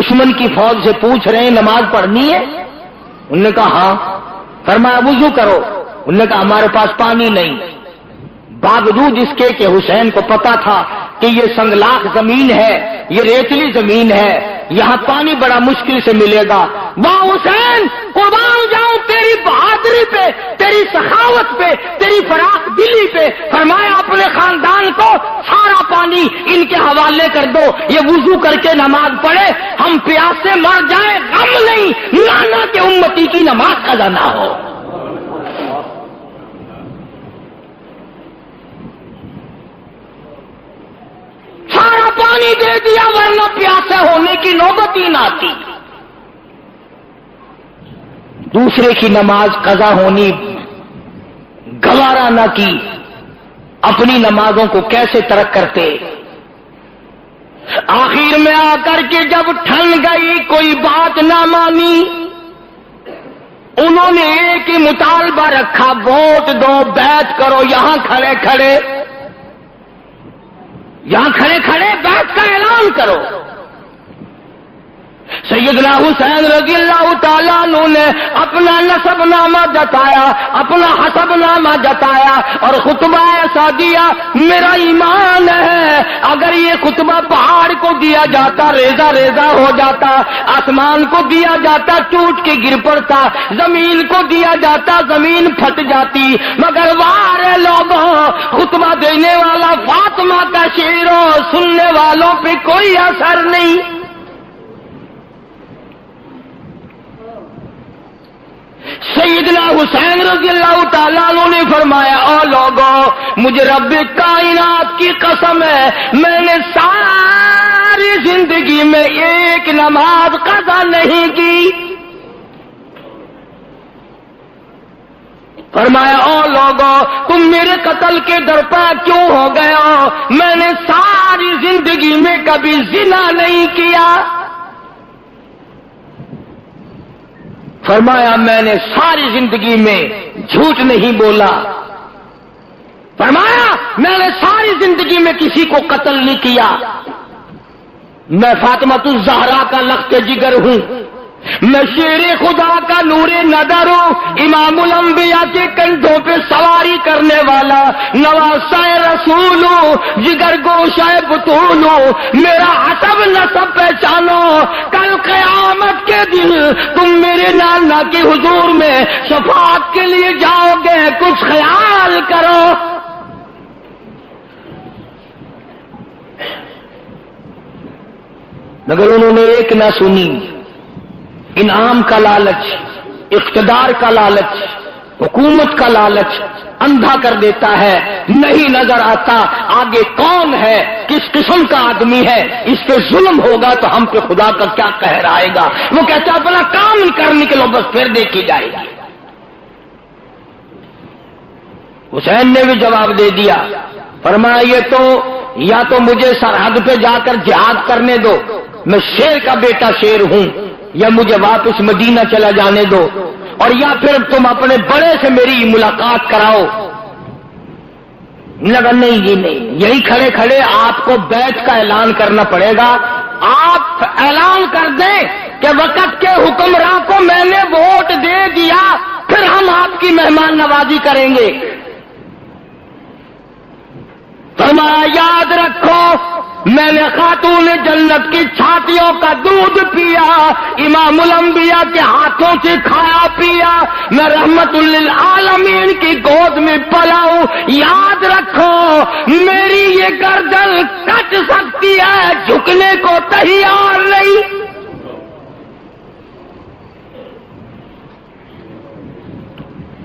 دشمن کی فوج سے پوچھ رہے ہیں نماز پڑھنی ہے؟ انہوں نے کہا ہاں. فرمایا وضو کرو. انہوں نے کہا ہمارے پاس پانی نہیں. باوجود اس کے کہ حسین کو پتا تھا کہ یہ سنگلاخ زمین ہے، یہ ریتلی زمین ہے، یہاں پانی بڑا مشکل سے ملے گا. واہ حسین، قربان جاؤں تیری بہادری پہ، تیری سخاوت پہ، تیری فراخ دلی پہ. فرمایا اپنے خاندان کو سارا پانی ان کے حوالے کر دو، یہ وضو کر کے نماز پڑھے، ہم پیاس سے مر جائیں غم نہیں، نانا کے امتی کی نماز قضا نہ ہو. سارا پانی دے دیا ورنہ پیاسے ہونے کی نوبت ہی نہ آتی. دوسرے کی نماز قضا ہونی گوارا نہ کی، اپنی نمازوں کو کیسے ترک کرتے. آخر میں آ کر کے جب ٹھن گئی کوئی بات نہ مانی، انہوں نے ایک ہی مطالبہ رکھا، ووٹ دو، بیعت کرو. یہاں کھڑے کھڑے بیعت کا اعلان کرو. سیدنا حسین رضی اللہ تعالیٰ عنہ نے اپنا نسب نامہ جتایا، اپنا حسب نامہ جتایا اور خطبہ ایسا دیا. میرا ایمان ہے اگر یہ خطبہ پہاڑ کو دیا جاتا ریزہ ریزہ ہو جاتا، آسمان کو دیا جاتا ٹوٹ کے گر پڑتا، زمین کو دیا جاتا زمین پھٹ جاتی. مگر وارے لوگوں، خطبہ دینے والا فاطمہ کا شعر سننے والوں پہ کوئی اثر نہیں. سیدنا حسین رضی اللہ تعالیٰ عنہ نے فرمایا او لوگوں، مجھے رب کائنات کی قسم ہے میں نے ساری زندگی میں ایک نماز قضا نہیں کی. فرمایا او لوگوں، تم میرے قتل کے درپا کیوں ہو گئے ہو؟ میں نے ساری زندگی میں کبھی زنا نہیں کیا. فرمایا میں نے ساری زندگی میں جھوٹ نہیں بولا. فرمایا میں نے ساری زندگی میں کسی کو قتل نہیں کیا. میں فاطمہ الزہرا کا لخت جگر ہوں، میں شیر خدا کا نور نظر ہوں، امام الانبیاء کے کندھوں پہ سواری کرنے والا نواسہ رسول ہوں، جگر گوشہ بطول ہوں. میرا حسب نسب پہچانو، کل قیامت کے دن تم میرے نانا کے حضور میں شفاعت کے لیے جاؤ گے، کچھ خیال کرو. مگر انہوں نے ایک نہ سنی. انعام کا لالچ، اقتدار کا لالچ، حکومت کا لالچ اندھا کر دیتا ہے، نہیں نظر آتا آگے کون ہے، کس قسم کا آدمی ہے. اس پہ ظلم ہوگا تو ہم پہ خدا کا کیا قہر آئے گا. وہ کہتا اپنا کام کر نکلو بس پھر دیکھی جائے گی. حسین نے بھی جواب دے دیا. فرمایا یہ تو یا تو مجھے سرحد پہ جا کر جہاد کرنے دو، میں شیر کا بیٹا شیر ہوں، یا مجھے واپس مدینہ چلا جانے دو، اور یا پھر تم اپنے بڑے سے میری ملاقات کراؤ. لگا نہیں جی نہیں، یہی کھڑے کھڑے آپ کو بیعت کا اعلان کرنا پڑے گا. آپ اعلان کر دیں کہ وقت کے حکمراں کو میں نے ووٹ دے دیا، پھر ہم آپ کی مہمان نوازی کریں گے. فرمایا یاد رکھو میں نے خاتون جنت کی چھاتیوں کا دودھ پیا، امام الانبیاء کے ہاتھوں سے کھایا پیا، میں رحمت للعالمین کی گود میں پلا ہوں. یاد رکھو میری یہ گردن کٹ سکتی ہے، جھکنے کو تیار نہیں.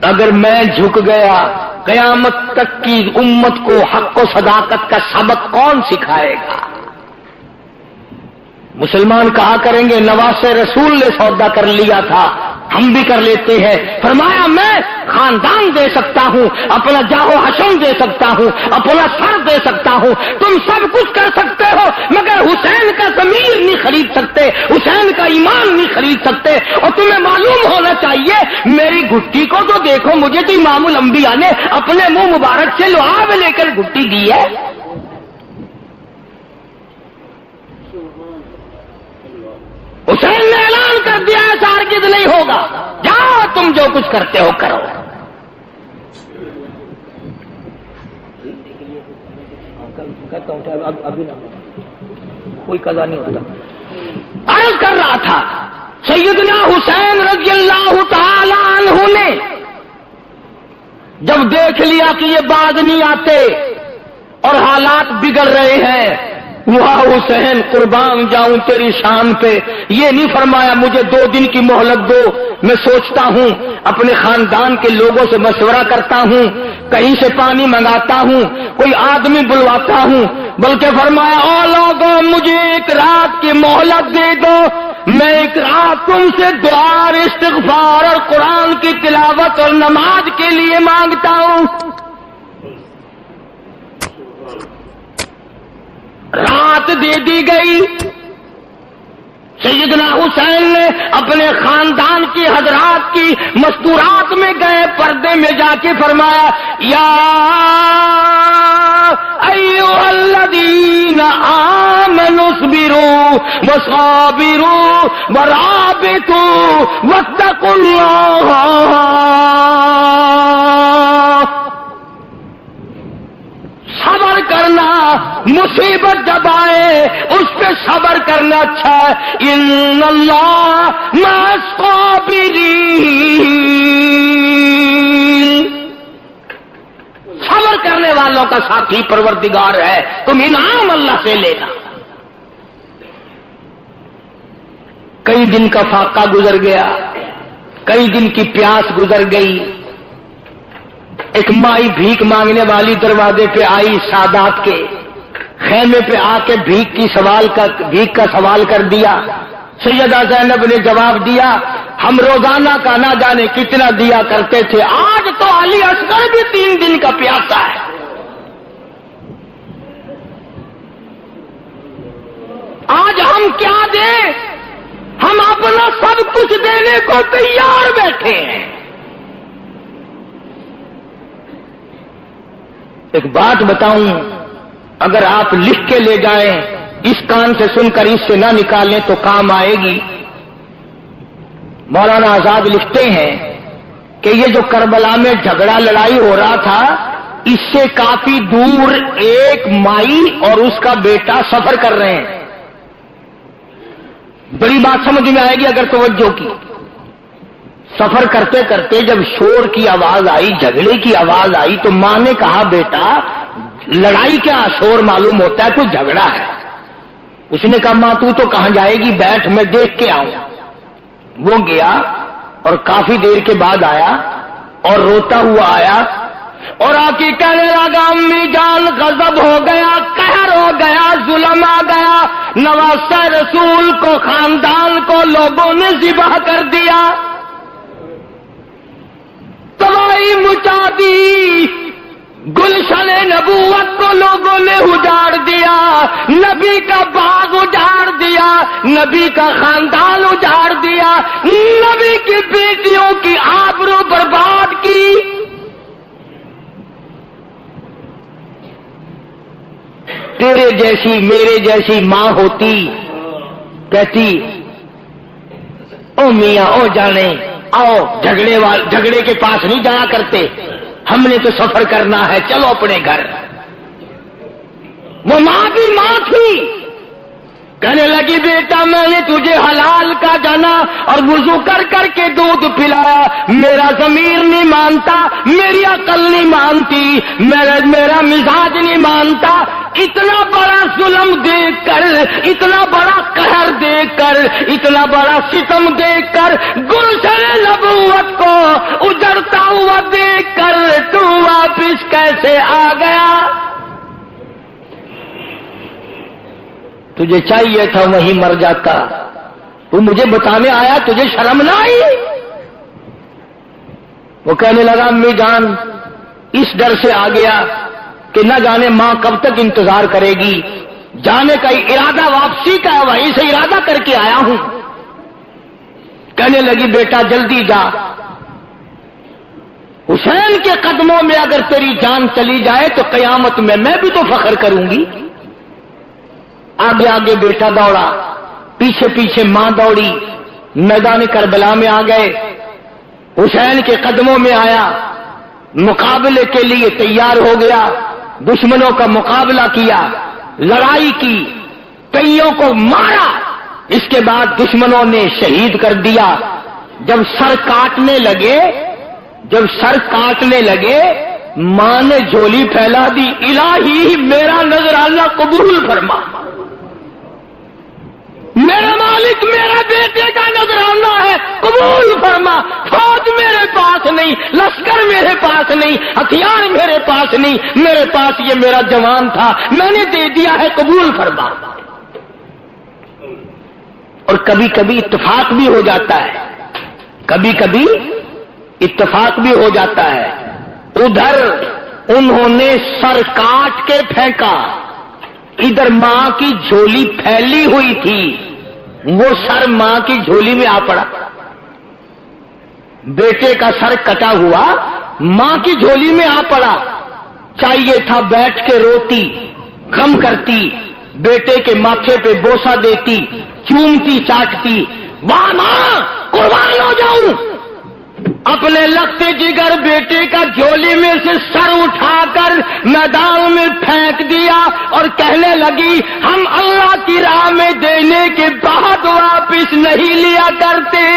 اگر میں جھک گیا قیامت تک کی امت کو حق و صداقت کا سبق کون سکھائے گا؟ مسلمان کہا کریں گے نواسہ رسول نے سودا کر لیا تھا، ہم بھی کر لیتے ہیں. فرمایا میں خاندان دے سکتا ہوں، اپنا جاہو حشم دے سکتا ہوں، اپنا سر دے سکتا ہوں، تم سب کچھ کر سکتے ہو، مگر حسین کا ضمیر نہیں خرید سکتے، حسین کا ایمان نہیں خرید سکتے. اور تمہیں معلوم ہونا چاہیے میری گھٹی کو تو دیکھو، مجھے تو امام الانبیاء نے اپنے منہ مبارک سے لعاب لے کر گھٹی دی ہے. حسین نے اعلان کر دیا ایسا ہرگز نہیں ہوگا، جاؤ تم جو کچھ کرتے ہو کرو۔ ابھی نہ کوئی قضا نہیں ہوتا۔ عرض کر رہا تھا سیدنا حسین رضی اللہ تعالی عنہ نے جب دیکھ لیا کہ یہ باز نہیں آتے اور حالات بگڑ رہے ہیں، واہ حسین قربان جاؤں تیری شان پہ، یہ نہیں فرمایا مجھے 2 دن کی مہلت دو، میں سوچتا ہوں، اپنے خاندان کے لوگوں سے مشورہ کرتا ہوں، کہیں سے پانی منگاتا ہوں، کوئی آدمی بلواتا ہوں، بلکہ فرمایا او لوگوں مجھے 1 رات کی مہلت دے دو، میں 1 رات تم سے دعا اور استغفار اور قرآن کی تلاوت اور نماز کے لیے مانگتا ہوں۔ رات دے دی گئی، سیدنا حسین نے اپنے خاندان کی حضرات کی مستورات میں گئے، پردے میں جا کے فرمایا یا ایھا الذین آمنوا اصبروا وصابروا ورابطوا واتقوا اللہ۔ صبر کرنا، مصیبت جب آئے اس پہ صبر کرنا اچھا ہے، ان اللہ مع الصابرین، صبر کرنے والوں کا ساتھی پروردگار ہے، تم انعام اللہ سے لینا۔ کئی دن کا فاقہ گزر گیا، کئی دن کی پیاس گزر گئی، ایک مائی بھیک مانگنے والی دروازے پہ آئی، سادات کے خیمے پہ آ کے بھیک کا سوال کر دیا۔ سیدہ زینب نے جواب دیا ہم روزانہ کا نہ جانے کتنا دیا کرتے تھے، آج تو علی اصغر بھی 3 دن کا پیاسا ہے۔ آج ہم کیا دیں؟ ہم اپنا سب کچھ دینے کو تیار بیٹھے ہیں۔ ایک بات بتاؤں، اگر آپ لکھ کے لے جائیں، اس کان سے سن کر اس سے نہ نکالیں تو کام آئے گی۔ مولانا آزاد لکھتے ہیں کہ یہ جو کربلا میں جھگڑا لڑائی ہو رہا تھا، اس سے کافی دور ایک مائی اور اس کا بیٹا سفر کر رہے ہیں۔ بڑی بات سمجھ میں آئے گی اگر توجہ کی۔ سفر کرتے کرتے جب شور کی آواز آئی، جھگڑے کی آواز آئی، تو ماں نے کہا بیٹا لڑائی کیا، شور معلوم ہوتا ہے کوئی جھگڑا ہے۔ اس نے کہا ماں تو کہاں جائے گی، بیٹھ میں دیکھ کے آؤں۔ وہ گیا اور کافی دیر کے بعد آیا اور روتا ہوا آیا اور آ کے کہنے لگا امی جان غضب ہو گیا، قہر ہو گیا، ظلم آ گیا، نواسہ رسول کو، خاندان کو لوگوں نے ذبح کر دیا، تباہی مچا دی، گلشن نبوت کو لوگوں نے اجاڑ دیا، نبی کا باغ اجاڑ دیا، نبی کا خاندان اجاڑ دیا، نبی کی بیٹیوں کی آبرو برباد کی۔ تیرے جیسی میرے جیسی ماں ہوتی کہتی او میاں او جانے آؤ، جھگڑے کے پاس نہیں جایا کرتے، ہم نے تو سفر کرنا ہے، چلو اپنے گھر۔ وہ ماں بھی ماں تھی، کہنے لگی بیٹا میں نے تجھے حلال کا جانا اور وضو کر کر کے دودھ پلایا، میرا ضمیر نہیں مانتا، میری عقل نہیں مانتی، میرا مزاج نہیں مانتا۔ اتنا بڑا ظلم دیکھ کر، اتنا بڑا قہر دیکھ کر، اتنا بڑا ستم دیکھ کر، گلشن نبوت کو اجڑتا ہوا دیکھ کر تو واپس کیسے آ گیا؟ تجھے چاہیے تھا وہیں مر جاتا، تو مجھے بتانے آیا، تجھے شرم نہ آئی؟ وہ کہنے لگا امی جان اس ڈر سے آ گیا کہ نہ جانے ماں کب تک انتظار کرے گی، جانے کا ارادہ واپسی کا ہے، وہیں سے ارادہ کر کے آیا ہوں۔ کہنے لگی بیٹا جلدی جا، حسین کے قدموں میں اگر تیری جان چلی جائے تو قیامت میں بھی تو فخر کروں گی۔ آگے آگے بیٹا دوڑا، پیچھے پیچھے ماں دوڑی، میدان کربلا میں آ گئے، حسین کے قدموں میں آیا، مقابلے کے لیے تیار ہو گیا، دشمنوں کا مقابلہ کیا، لڑائی کی، کئیوں کو مارا، اس کے بعد دشمنوں نے شہید کر دیا۔ جب سر کاٹنے لگے ماں نے جھولی پھیلا دی، الہی میرا نذرانہ قبول فرما، میرا مالک میرا بیٹے کا نذرانہ ہے، قبول فرما۔ فوج میرے پاس نہیں، لشکر میرے پاس نہیں، ہتھیار میرے پاس نہیں، میرے پاس یہ میرا جوان تھا، میں نے دے دیا ہے، قبول فرما۔ اور کبھی کبھی اتفاق بھی ہو جاتا ہے، ادھر انہوں نے سر کاٹ کے پھینکا، ادھر ماں کی جھولی پھیلی ہوئی تھی، وہ سر ماں کی جھولی میں آ پڑا، بیٹے کا سر کٹا ہوا ماں کی جھولی میں آ پڑا۔ چاہیے تھا بیٹھ کے روتی، غم کرتی، بیٹے کے ماتھے پہ بوسہ دیتی، چومتی چاٹتی، واہ ماں قربان ہو جاؤں۔ اپنے لگتے جگر بیٹے کا جھولی میں سے سر اٹھا کر میدان میں پھینک دیا اور کہنے لگی، ہم اللہ کی راہ میں دینے کے بعد واپس نہیں لیا کرتے۔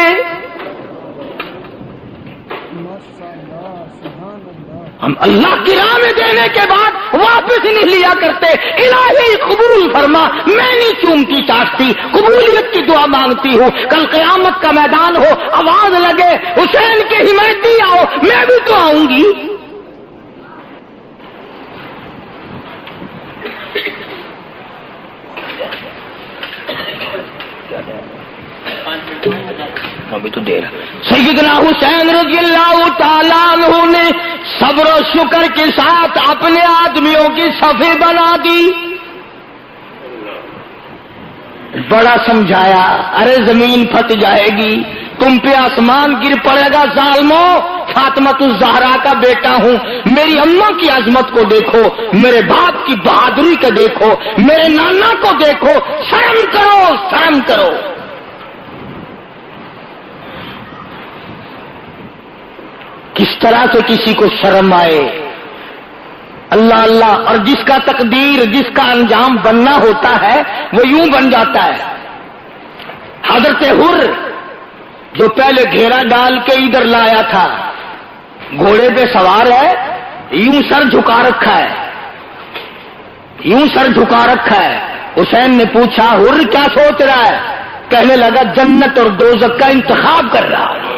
ہم اللہ کی راہ میں دینے کے بعد واپس نہیں لیا کرتے، الہی قبول فرما، میں نہیں چومتی چاٹتی، قبولیت کی دعا مانگتی ہوں۔ کل قیامت کا میدان ہو، آواز لگے حسین کی حمایتی آؤ، میں بھی تو آؤں گی۔ ابھی تو دیر ہے۔ سیدنا حسین رضی اللہ تعالیٰ عنہ نے صبر و شکر کے ساتھ اپنے آدمیوں کی صفیں بنا دی، بڑا سمجھایا، ارے زمین پھٹ جائے گی، تم پہ آسمان گر پڑے گا ظالموں، فاطمۃ الزہرا کا بیٹا ہوں، میری اماں کی عظمت کو دیکھو، میرے باپ کی بہادری کو دیکھو، میرے نانا کو دیکھو، شرم کرو، شرم کرو۔ کس طرح سے کسی کو شرم آئے، اللہ اللہ، اور جس کا تقدیر، جس کا انجام بننا ہوتا ہے وہ یوں بن جاتا ہے۔ حضرت حر جو پہلے گھیرا ڈال کے ادھر لایا تھا، گھوڑے پہ سوار ہے، یوں سر جھکا رکھا ہے، حسین نے پوچھا حر کیا سوچ رہا ہے؟ کہنے لگا جنت اور دوزخ کا انتخاب کر رہا ہے۔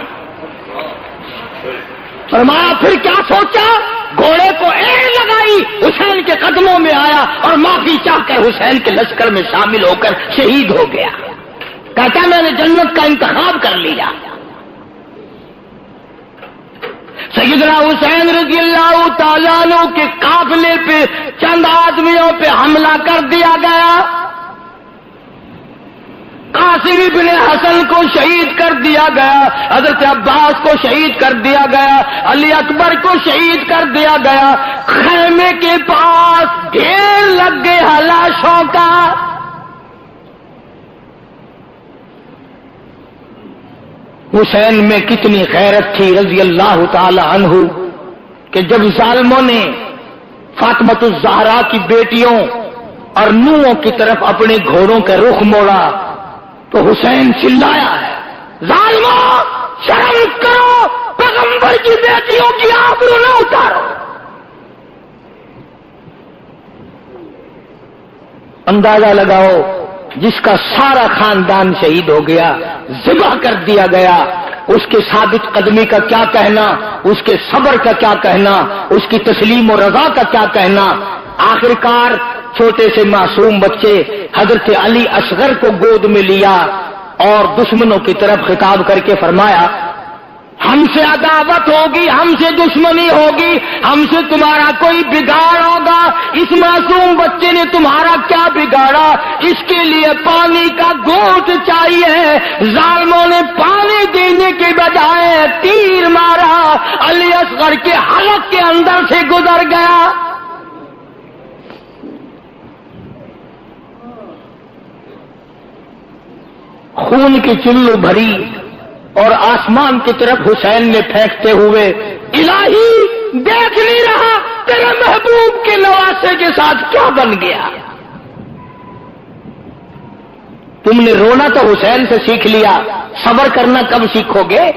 فرمایا پھر کیا سوچا؟ گھوڑے کو ایڑ لگائی، حسین کے قدموں میں آیا اور معافی چاہ کر حسین کے لشکر میں شامل ہو کر شہید ہو گیا۔ کہتا میں نے جنت کا انتخاب کر لیا۔ سیدنا حسین رضی اللہ تعالیٰ عنہ کے قافلے پہ چند آدمیوں پہ حملہ کر دیا گیا، قاسم ابن حسن کو شہید کر دیا گیا، حضرت عباس کو شہید کر دیا گیا، علی اکبر کو شہید کر دیا گیا۔ خیمے کے پاس ڈھیر لگ گئے لاشوں کا۔ حسین میں کتنی غیرت تھی رضی اللہ تعالی عنہ کہ جب ظالموں نے فاطمۃ الزہرا کی بیٹیوں اور نوؤں کی طرف اپنے گھوڑوں کا رخ موڑا تو حسین چلایا ہے، ظالموں شرم کرو، پیغمبر کی بیٹیوں کی آبرو نہ اتارو۔ اندازہ لگاؤ، جس کا سارا خاندان شہید ہو گیا، ذبح کر دیا گیا، اس کے ثابت قدمی کا کیا کہنا، اس کے صبر کا کیا کہنا، اس کی تسلیم و رضا کا کیا کہنا۔ آخرکار چھوٹے سے معصوم بچے حضرت علی اصغر کو گود میں لیا اور دشمنوں کی طرف خطاب کر کے فرمایا، ہم سے عداوت ہوگی، ہم سے دشمنی ہوگی، ہم سے تمہارا کوئی بگاڑ ہوگا، اس معصوم بچے نے تمہارا کیا بگاڑا؟ اس کے لیے پانی کا گھونٹ چاہیے۔ ظالموں نے پانی دینے کے بجائے تیر مارا، علی اصغر کے حلق کے اندر سے گزر گیا۔ خون کی چلو بھری اور آسمان کی طرف حسین نے پھینکتے ہوئے، الہی دیکھ نہیں رہا تیرے محبوب کے نواسے کے ساتھ کیا بن گیا؟ تم نے رونا تو حسین سے سیکھ لیا، صبر کرنا کب سیکھو گے؟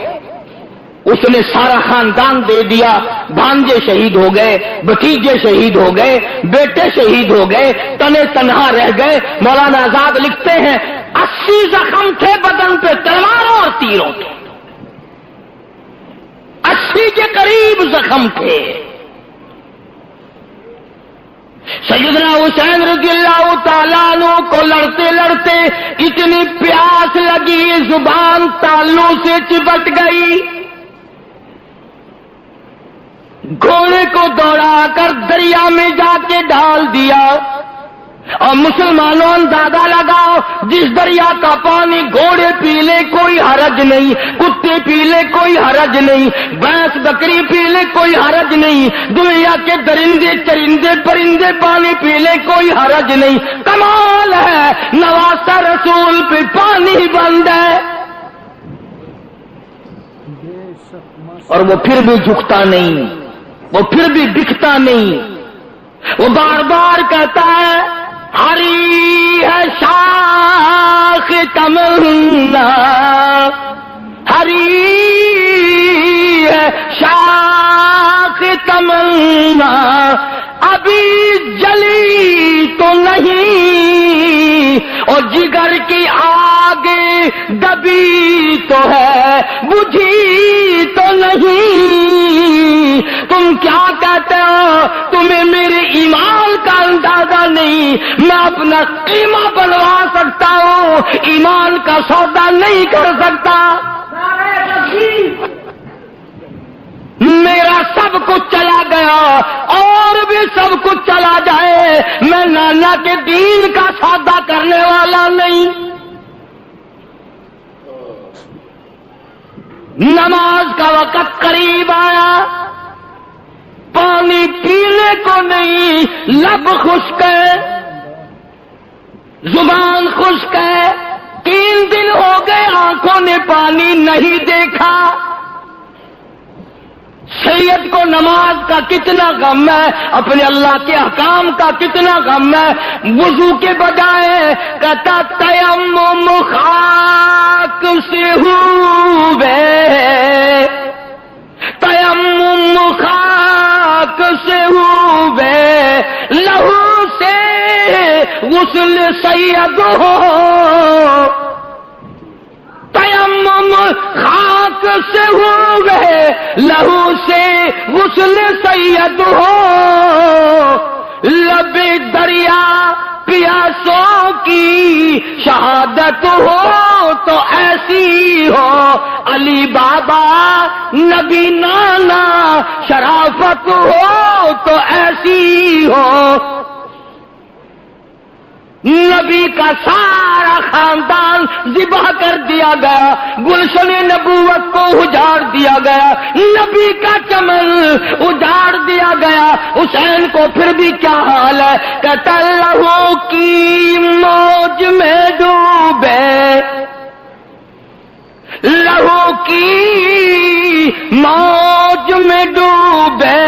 اس نے سارا خاندان دے دیا، بھانجے شہید ہو گئے، بھتیجے شہید ہو گئے، بیٹے شہید ہو گئے، تنے تنہا رہ گئے۔ مولانا آزاد لکھتے ہیں 80 زخم تھے بدن پہ تلواروں اور تیروں کے، 80 کے قریب زخم تھے۔ سیدنا حسین رضی اللہ تعالیٰ عنہ کو لڑتے لڑتے اتنی پیاس لگی، زبان تالوں سے چپٹ گئی، گھوڑے کو دوڑا کر دریا میں جا کے ڈال دیا۔ اور مسلمانوں اندازہ لگاؤ، جس دریا کا پانی گھوڑے پی لے کوئی حرج نہیں، کتے پی لے کوئی حرج نہیں، بھینس بکری پی لے کوئی حرج نہیں، دنیا کے درندے چرندے پرندے پانی پی لے کوئی حرج نہیں۔ کمال ہے نواسہ رسول پہ پانی بند ہے، اور وہ پھر بھی جھکتا نہیں، وہ پھر بھی بکتا نہیں، وہ بار بار کہتا ہے ہری ہے شاخ تمنا، ہری ہے شاخ تمنا، ابھی جلی تو نہیں، اور جگر کی آگ دبی تو ہے بجھی تو نہیں۔ تم کیا کہتے ہو؟ تمہیں میرے ایمان کا اندازہ نہیں، میں اپنا قیمہ بنوا سکتا ہوں، ایمان کا سودا نہیں کر سکتا۔ میرا سب کچھ چلا گیا اور بھی سب کچھ چلا جائے، میں نانا کے دین کا سودا کرنے والا نہیں۔ نماز کا وقت قریب آیا، پانی پینے کو نہیں، لب خشک ہے، زبان خشک ہے، 3 دن ہو گئے آنکھوں نے پانی نہیں دیکھا۔ سید کو نماز کا کتنا غم ہے، اپنے اللہ کے احکام کا کتنا غم ہے، وضو کے بجائے کہتا تیمم خاک سے ہوئے، تیمم خاک سے ہوئے، لہو سے غسل سید ہو، تیمم خاک سے ہوئے، لہو سے غسل سید ہو، لب دریا پیاسوں کی شہادت ہو تو ایسی ہو، علی بابا نبی نانا شرافت ہو تو ایسی ہو۔ نبی کا سارا خاندان ذبح کر دیا گیا، گلشن نبوت کو اجاڑ دیا گیا، نبی کا چمن اجاڑ دیا گیا۔ حسین کو پھر بھی کیا حال ہے؟ کہتا لہو کی موج میں ڈوبے، لہو کی موج میں ڈوبے،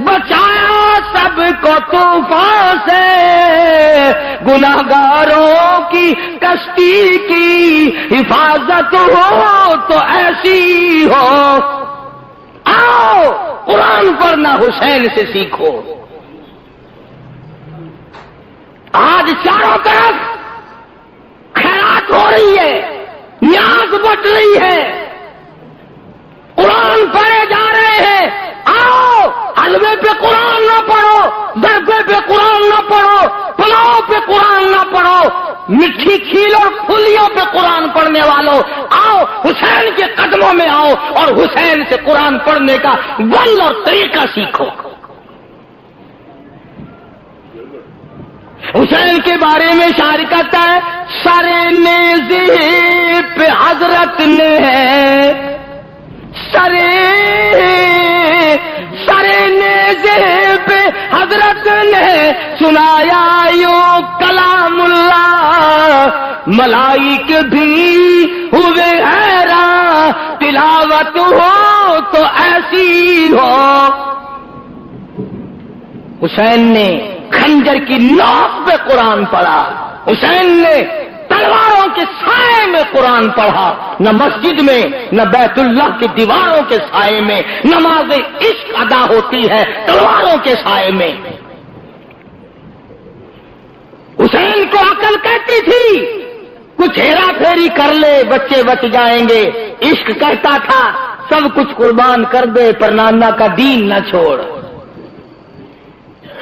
بچایا سب کو طوفان سے، گناہگاروں کی کشتی کی حفاظت ہو تو ایسی ہو۔ آؤ قرآن پڑھنا حسین سے سیکھو۔ آج چاروں طرف خیرات ہو رہی ہے، نیاز بٹ رہی ہے، قرآن پڑھے جا رہے ہیں۔ آؤ حلوے پہ قرآن نہ پڑھو، دربے پہ قرآن نہ پڑھو، پلاؤ پہ قرآن نہ پڑھو، مٹھی کھیل اور پھلیوں پہ قرآن پڑھنے والوں آؤ حسین کے قدموں میں آؤ اور حسین سے قرآن پڑھنے کا ول اور طریقہ سیکھو۔ حسین کے بارے میں شاعر کہتا ہے سرے نیزے پہ حضرت نے سرے نیزے پہ حضرت نے سنایا یوں کلام اللہ، ملائک بھی ہوئے حیران، تلاوت ہو تو ایسی ہو۔ حسین نے خنجر کی نوک پہ قرآن پڑھا، حسین نے تلواروں کے سائے میں قرآن پڑھا، نہ مسجد میں نہ بیت اللہ کی دیواروں کے سائے میں نماز عشق ادا ہوتی ہے تلواروں کے سائے میں۔ حسین کو عقل کہتی تھی کچھ ہیرا پھیری کر لے بچے بچ جائیں گے، عشق کہتا تھا سب کچھ قربان کر دے پر نانا کا دین نہ چھوڑ۔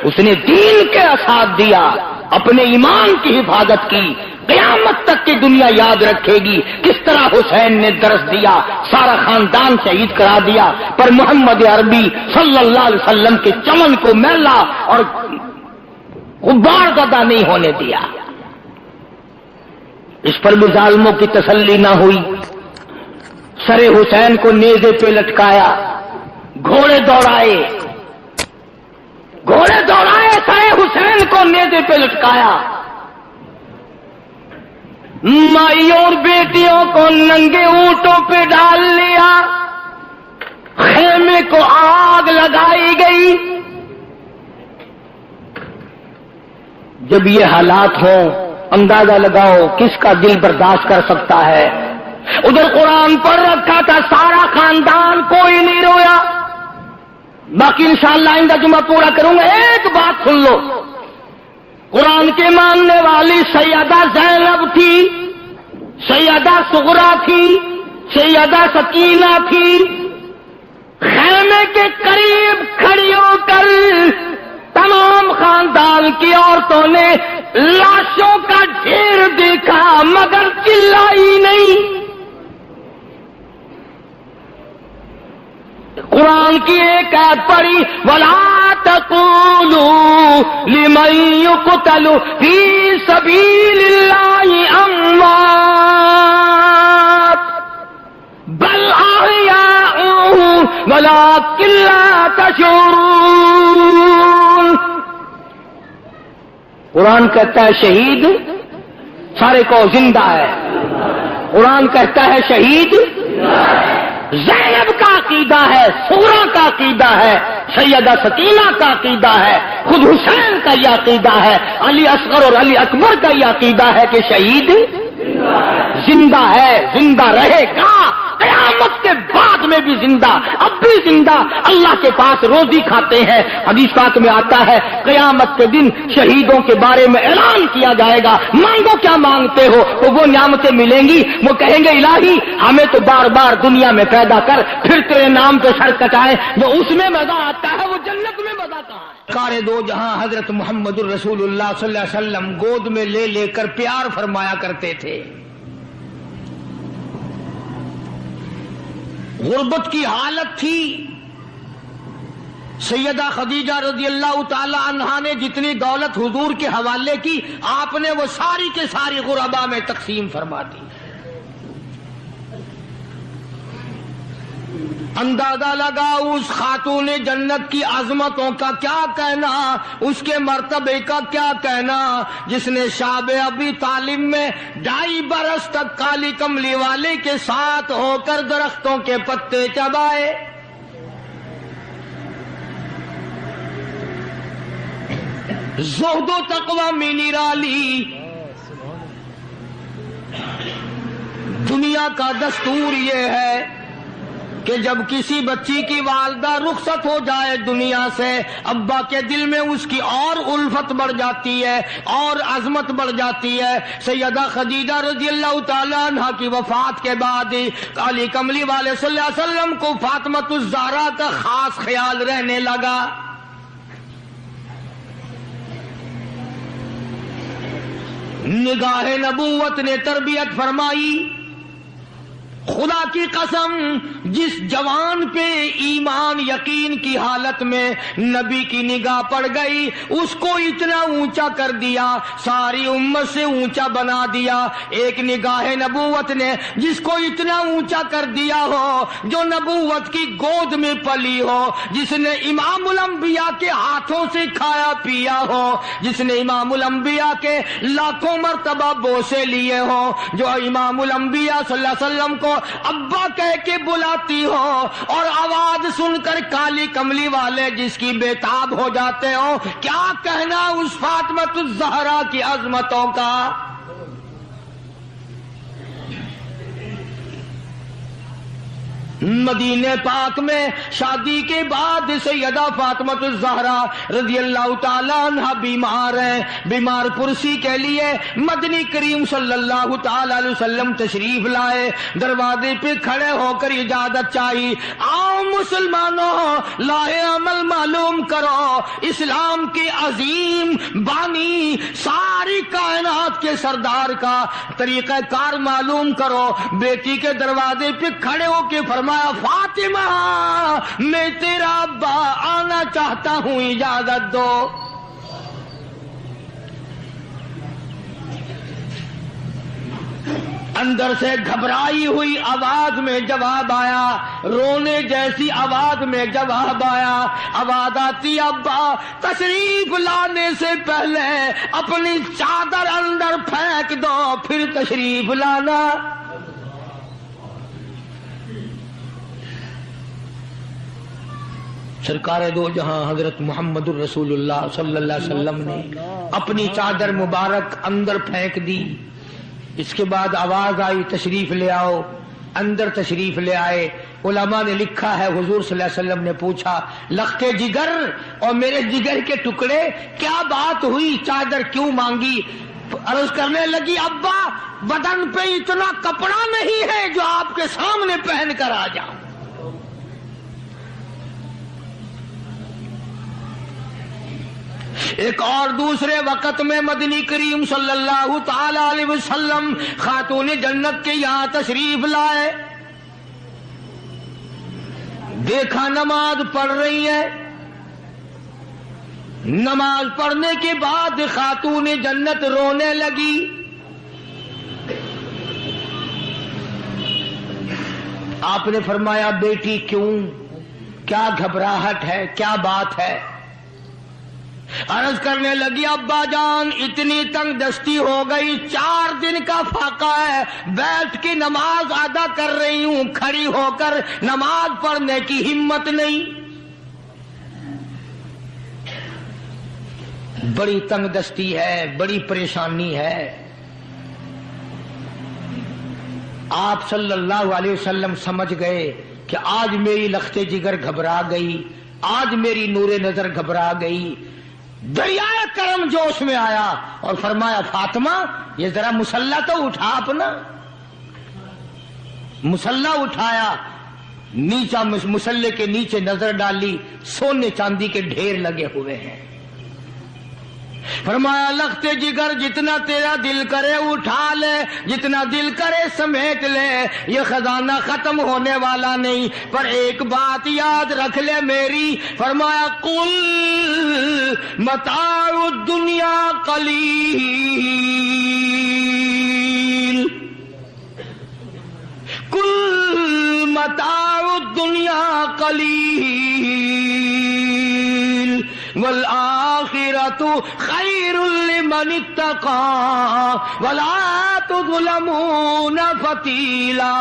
اس نے دین کے ساتھ دیا، اپنے ایمان کی حفاظت کی، قیامت تک کی دنیا یاد رکھے گی کس طرح حسین نے درس دیا، سارا خاندان شہید کرا دیا، پر محمد عربی صلی اللہ علیہ وسلم کے چمن کو میلا اور غبار زدہ نہیں ہونے دیا۔ اس پر بھی ظالموں کی تسلی نہ ہوئی، سر حسین کو نیزے پہ لٹکایا، گھوڑے دوڑائے سر حسین کو نیزے پہ لٹکایا، مائی اور بیٹیوں کو ننگے اونٹوں پہ ڈال لیا، خیمے کو آگ لگائی گئی۔ جب یہ حالات ہوں اندازہ لگاؤ کس کا دل برداشت کر سکتا ہے۔ ادھر قرآن پڑھ رکھا تھا سارا خاندان، کوئی نہیں رویا۔ باقی انشاءاللہ آئندہ جمعہ پورا کروں گا، ایک بات سن لو، قرآن کے ماننے والی سیدہ زینب تھی، سیدہ صغرا تھی، سیدہ سکینہ تھی، خیمے کے قریب کھڑی ہو کر تمام خاندان کی عورتوں نے لاشوں کا ڈھیر دیکھا مگر چلائی نہیں۔ قرآن کی ایک آیت پڑھی، وَلَا تَقُولُوا لِمَن يُقْتَلُ فِي سَبِيلِ اللَّهِ أَمْوَاتٌ بَلْ أَحْيَاءٌ وَلَٰكِن لَّا تَشْعُرُونَ۔ قرآن کہتا ہے شہید سارے کو زندہ ہے، قرآن کہتا ہے شہید زینب کا عقیدہ ہے، صغرا کا عقیدہ ہے، سیدہ سکینہ کا عقیدہ ہے، خود حسین کا یہ عقیدہ ہے، علی اصغر اور علی اکبر کا یہ عقیدہ ہے کہ شہید زندہ ہے، زندہ رہے گا، قیامت کے بعد میں بھی زندہ، اب بھی زندہ، اللہ کے پاس روزی کھاتے ہیں۔ حدیث پاک میں آتا ہے قیامت کے دن شہیدوں کے بارے میں اعلان کیا جائے گا، مانگو کیا مانگتے ہو، تو وہ نعمتیں ملیں گی۔ وہ کہیں گے الہی ہمیں تو بار بار دنیا میں پیدا کر، پھر تیرے نام پہ سر کٹائے، جو اس میں مزہ آتا ہے وہ جنت میں مزہ کہاں ہے؟ کار دو جہاں حضرت محمد الرسول اللہ صلی اللہ علیہ وسلم گود میں لے لے کر پیار فرمایا کرتے تھے۔ غربت کی حالت تھی، سیدہ خدیجہ رضی اللہ تعالی عنہا نے جتنی دولت حضور کے حوالے کی، آپ نے وہ ساری کے ساری غربا میں تقسیم فرما دی۔ اندازہ لگا اس خاتون جنت کی عظمتوں کا کیا کہنا، اس کے مرتبے کا کیا کہنا، جس نے شاب ابی طالب میں 2.5 برس تک کالی کملی والے کے ساتھ ہو کر درختوں کے پتے چبائے۔ زہد و تقوی میں نرالی، دنیا کا دستور یہ ہے کہ جب کسی بچی کی والدہ رخصت ہو جائے دنیا سے، ابا کے دل میں اس کی اور الفت بڑھ جاتی ہے اور عظمت بڑھ جاتی ہے۔ سیدہ خدیجہ رضی اللہ تعالیٰ عنہا کی وفات کے بعد کالی کملی والے صلی اللہ علیہ وسلم کو فاطمۃ الزہرا کا خاص خیال رہنے لگا۔ نگاہ نبوت نے تربیت فرمائی، خدا کی قسم جس جوان پہ ایمان یقین کی حالت میں نبی کی نگاہ پڑ گئی اس کو اتنا اونچا کر دیا، ساری امت سے اونچا بنا دیا۔ ایک نگاہ نبوت نے جس کو اتنا اونچا کر دیا ہو، جو نبوت کی گود میں پلی ہو، جس نے امام الانبیاء کے ہاتھوں سے کھایا پیا ہو، جس نے امام الانبیاء کے لاکھوں مرتبہ بوسے لیے ہوں، جو امام الانبیاء صلی اللہ علیہ وسلم کو ابا کہہ کے بلاتی ہو اور آواز سن کر کالی کملی والے جس کی بےتاب ہو جاتے ہو، کیا کہنا اس فاطمہ الزہرا کی عظمتوں کا۔ مدینے پاک میں شادی کے بعد سیدہ فاطمہ الزہرا رضی اللہ تعالیٰ عنہ بیمار ہیں، بیمار پرسی کے لیے مدنی کریم صلی اللہ تعالیٰ علیہ وسلم تشریف لائے، دروازے پہ کھڑے ہو کر اجازت چاہی، آؤ مسلمانوں لاہ عمل معلوم کرو، اسلام کے عظیم بانی ساری کائنات کے سردار کا طریقہ کار معلوم کرو۔ بیٹی کے دروازے پہ کھڑے ہو کے فرمایا فاطمہ میں تیرا ابا آنا چاہتا ہوں، اجازت دو۔ اندر سے گھبرائی ہوئی آواز میں جواب آیا، رونے جیسی آواز میں جواب آیا، آواز آتی ابا تشریف لانے سے پہلے اپنی چادر اندر پھینک دو پھر تشریف لانا۔ سرکار دو جہاں حضرت محمد الرسول اللہ صلی اللہ علیہ وسلم نے اپنی چادر مبارک اندر پھینک دی۔ اس کے بعد آواز آئی تشریف لے آؤ، اندر تشریف لے آئے۔ علماء نے لکھا ہے حضور صلی اللہ علیہ وسلم نے پوچھا لختے جگر اور میرے جگر کے ٹکڑے کیا بات ہوئی، چادر کیوں مانگی؟ عرض کرنے لگی ابا بدن پہ اتنا کپڑا نہیں ہے جو آپ کے سامنے پہن کر آ جاؤں۔ ایک اور دوسرے وقت میں مدنی کریم صلی اللہ تعالی علیہ وسلم خاتون جنت کے یہاں تشریف لائے، دیکھا نماز پڑھ رہی ہے، نماز پڑھنے کے بعد خاتون جنت رونے لگی۔ آپ نے فرمایا بیٹی کیوں، کیا گھبراہٹ ہے، کیا بات ہے؟ عرض کرنے لگی ابا جان اتنی تنگ دستی ہو گئی، 4 دن کا فاقہ ہے، بیٹھ کے نماز ادا کر رہی ہوں، کھڑی ہو کر نماز پڑھنے کی ہمت نہیں۔ بڑی تنگ دستی ہے، بڑی پریشانی ہے۔ آپ صلی اللہ علیہ وسلم سمجھ گئے کہ آج میری لخت جگر گھبرا گئی، آج میری نور نظر گھبرا گئی۔ دریائے کرم جوش میں آیا اور فرمایا فاطمہ یہ ذرا مصلہ تو اٹھا اپنا۔ مصلہ اٹھایا، نیچا مصلے کے نیچے نظر ڈالی، سونے چاندی کے ڈھیر لگے ہوئے ہیں۔ فرمایا لخت جگر جتنا تیرا دل کرے اٹھا لے، جتنا دل کرے سمیٹ لے، یہ خزانہ ختم ہونے والا نہیں، پر ایک بات یاد رکھ لے میری۔ فرمایا قل متاع الدنیا قلیل، قل متاع الدنیا قلیل والآخرۃ خیر لمن اتقى ولا تظلمون فتیلا۔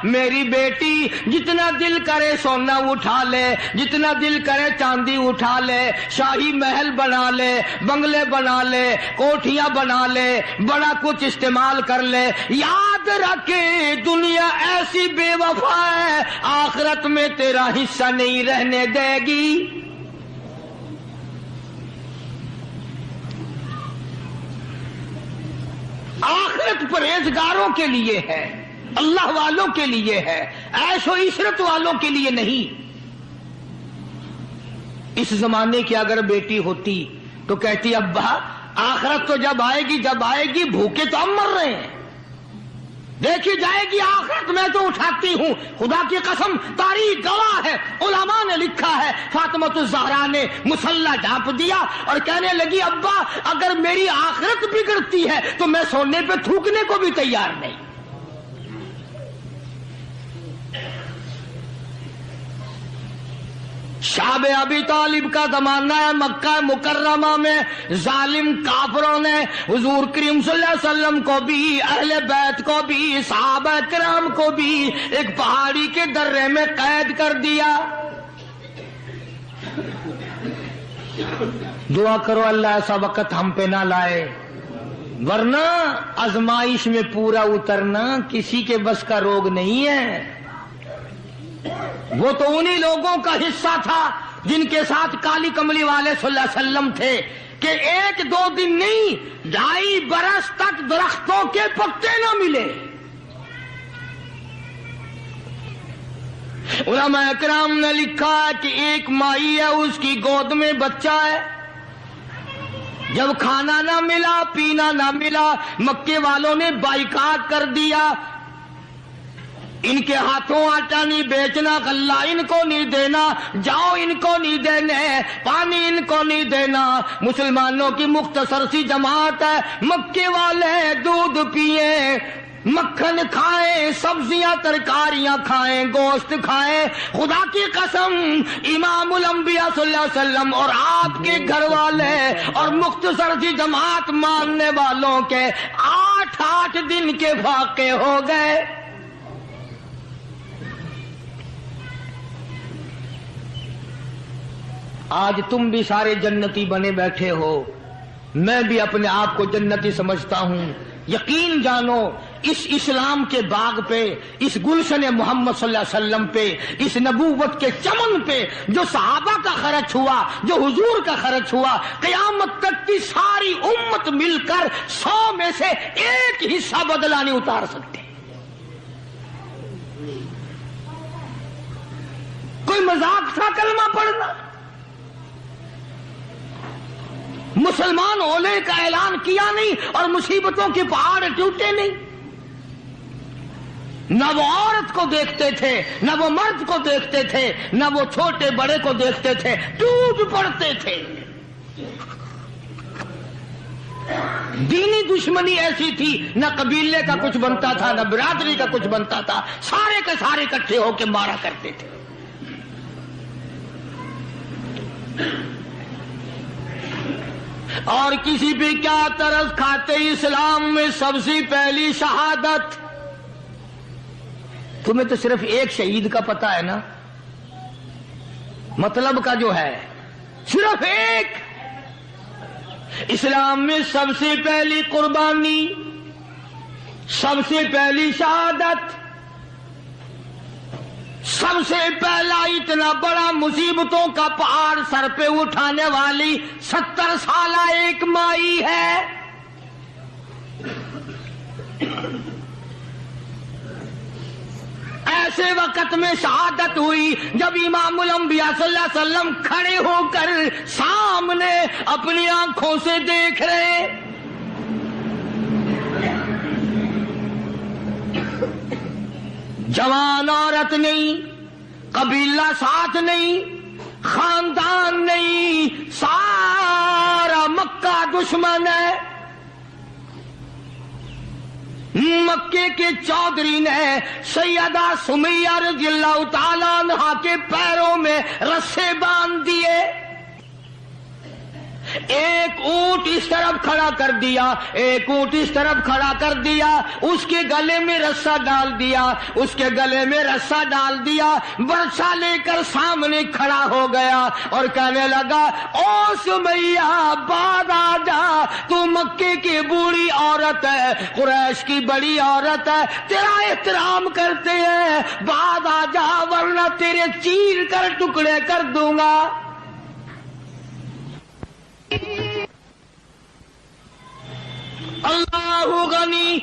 میری بیٹی جتنا دل کرے سونا اٹھا لے، جتنا دل کرے چاندی اٹھا لے، شاہی محل بنا لے، بنگلے بنا لے، کوٹھیاں بنا لے، بڑا کچھ استعمال کر لے، یاد رکھے دنیا ایسی بے وفا ہے آخرت میں تیرا حصہ نہیں رہنے دے گی۔ آخرت پرہیزگاروں کے لیے ہے، اللہ والوں کے لیے ہے، عیش و عشرت والوں کے لیے نہیں۔ اس زمانے کی اگر بیٹی ہوتی تو کہتی ابا آخرت تو جب آئے گی بھوکے تو ہم مر رہے ہیں، دیکھی جائے گی آخرت میں تو اٹھاتی ہوں، خدا کی قسم تاریخ گواہ ہے، علماء نے لکھا ہے، فاطمۃ الزہرا نے مصلی ڈھانپ دیا اور کہنے لگی ابا اگر میری آخرت بگڑتی ہے تو میں سونے پہ تھوکنے کو بھی تیار نہیں۔ شاب ابی طالب کا زمانہ ہے، مکہ مکرمہ میں ظالم کافروں نے حضور کریم صلی اللہ علیہ وسلم کو بھی، اہل بیت کو بھی، صحابہ کرام کو بھی ایک پہاڑی کے درے میں قید کر دیا۔ دعا کرو اللہ ایسا وقت ہم پہ نہ لائے، ورنہ آزمائش میں پورا اترنا کسی کے بس کا روگ نہیں ہے۔ وہ تو انہی لوگوں کا حصہ تھا جن کے ساتھ کالی کملی والے صلی اللہ علیہ وسلم تھے کہ ایک دو دن نہیں 2.5 برس تک درختوں کے پتے نہ ملے۔ علماء کرام نے لکھا ہے کہ ایک مائی ہے، اس کی گود میں بچہ ہے، جب کھانا نہ ملا پینا نہ ملا مکے والوں نے بائیکاٹ کر دیا، ان کے ہاتھوں آٹا نہیں بیچنا، غلہ ان کو نہیں دینا، جاؤ ان کو نہیں دینے، پانی ان کو نہیں دینا۔ مسلمانوں کی مختصر سی جماعت ہے، مکے والے دودھ پیئیں، مکھن کھائیں، سبزیاں ترکاریاں کھائیں، گوشت کھائیں۔ خدا کی قسم امام الانبیاء صلی اللہ علیہ وسلم اور آپ کے گھر والے اور مختصر سی جماعت ماننے والوں کے 8 دن کے واقع ہو گئے۔ آج تم بھی سارے جنتی بنے بیٹھے ہو، میں بھی اپنے آپ کو جنتی سمجھتا ہوں۔ یقین جانو اس اسلام کے باغ پہ، اس گلشن محمد صلی اللہ علیہ وسلم پہ، اس نبوت کے چمن پہ جو صحابہ کا خرچ ہوا، جو حضور کا خرچ ہوا، قیامت تک کی ساری امت مل کر 100 میں سے 1 حصہ بدلہ نہیں اتار سکتے۔ کوئی مذاق تھا کلمہ پڑھنا؟ مسلمان ہونے کا اعلان کیا نہیں اور مصیبتوں کے پہاڑ ٹوٹے نہیں۔ نہ وہ عورت کو دیکھتے تھے، نہ وہ مرد کو دیکھتے تھے، نہ وہ چھوٹے بڑے کو دیکھتے تھے، ٹوٹ پڑتے تھے۔ دینی دشمنی ایسی تھی، نہ قبیلے کا کچھ بنتا تھا، نہ برادری کا کچھ بنتا تھا، سارے کے سارے اکٹھے ہو کے مارا کرتے تھے۔ اور کسی بھی کیا ترس کھاتے اسلام میں سب سے پہلی شہادت۔ تمہیں تو صرف ایک شہید کا پتہ ہے نا، مطلب کا جو ہے صرف ایک۔ اسلام میں سب سے پہلی قربانی، سب سے پہلی شہادت، سب سے پہلا اتنا بڑا مصیبتوں کا پہاڑ سر پہ اٹھانے والی 70 سالہ ایک مائی ہے۔ ایسے وقت میں شہادت ہوئی جب امام الانبیاء صلی اللہ علیہ وسلم کھڑے ہو کر سامنے اپنی آنکھوں سے دیکھ رہے۔ جوان عورت نہیں، قبیلہ ساتھ نہیں، خاندان نہیں، سارا مکہ دشمن ہے۔ مکے کے چودھری نے سیدہ سمیہ رضی اللہ تعالیٰ عنہا کے پیروں میں رسے باندھ دیے، ایک اونٹ اس طرف کھڑا کر دیا، ایک اونٹ اس طرف کھڑا کر دیا، اس کے گلے میں رسا ڈال دیا، اس کے گلے میں رسا ڈال دیا، برچا لے کر سامنے کھڑا ہو گیا اور کہنے لگا او سمیہ بعد آ جا، تو مکے کی بوڑھی عورت ہے، قریش کی بڑی عورت ہے، تیرا احترام کرتے ہیں، بعد آ جا ورنہ تیرے چیر کر ٹکڑے کر دوں گا۔ اللہ غنی،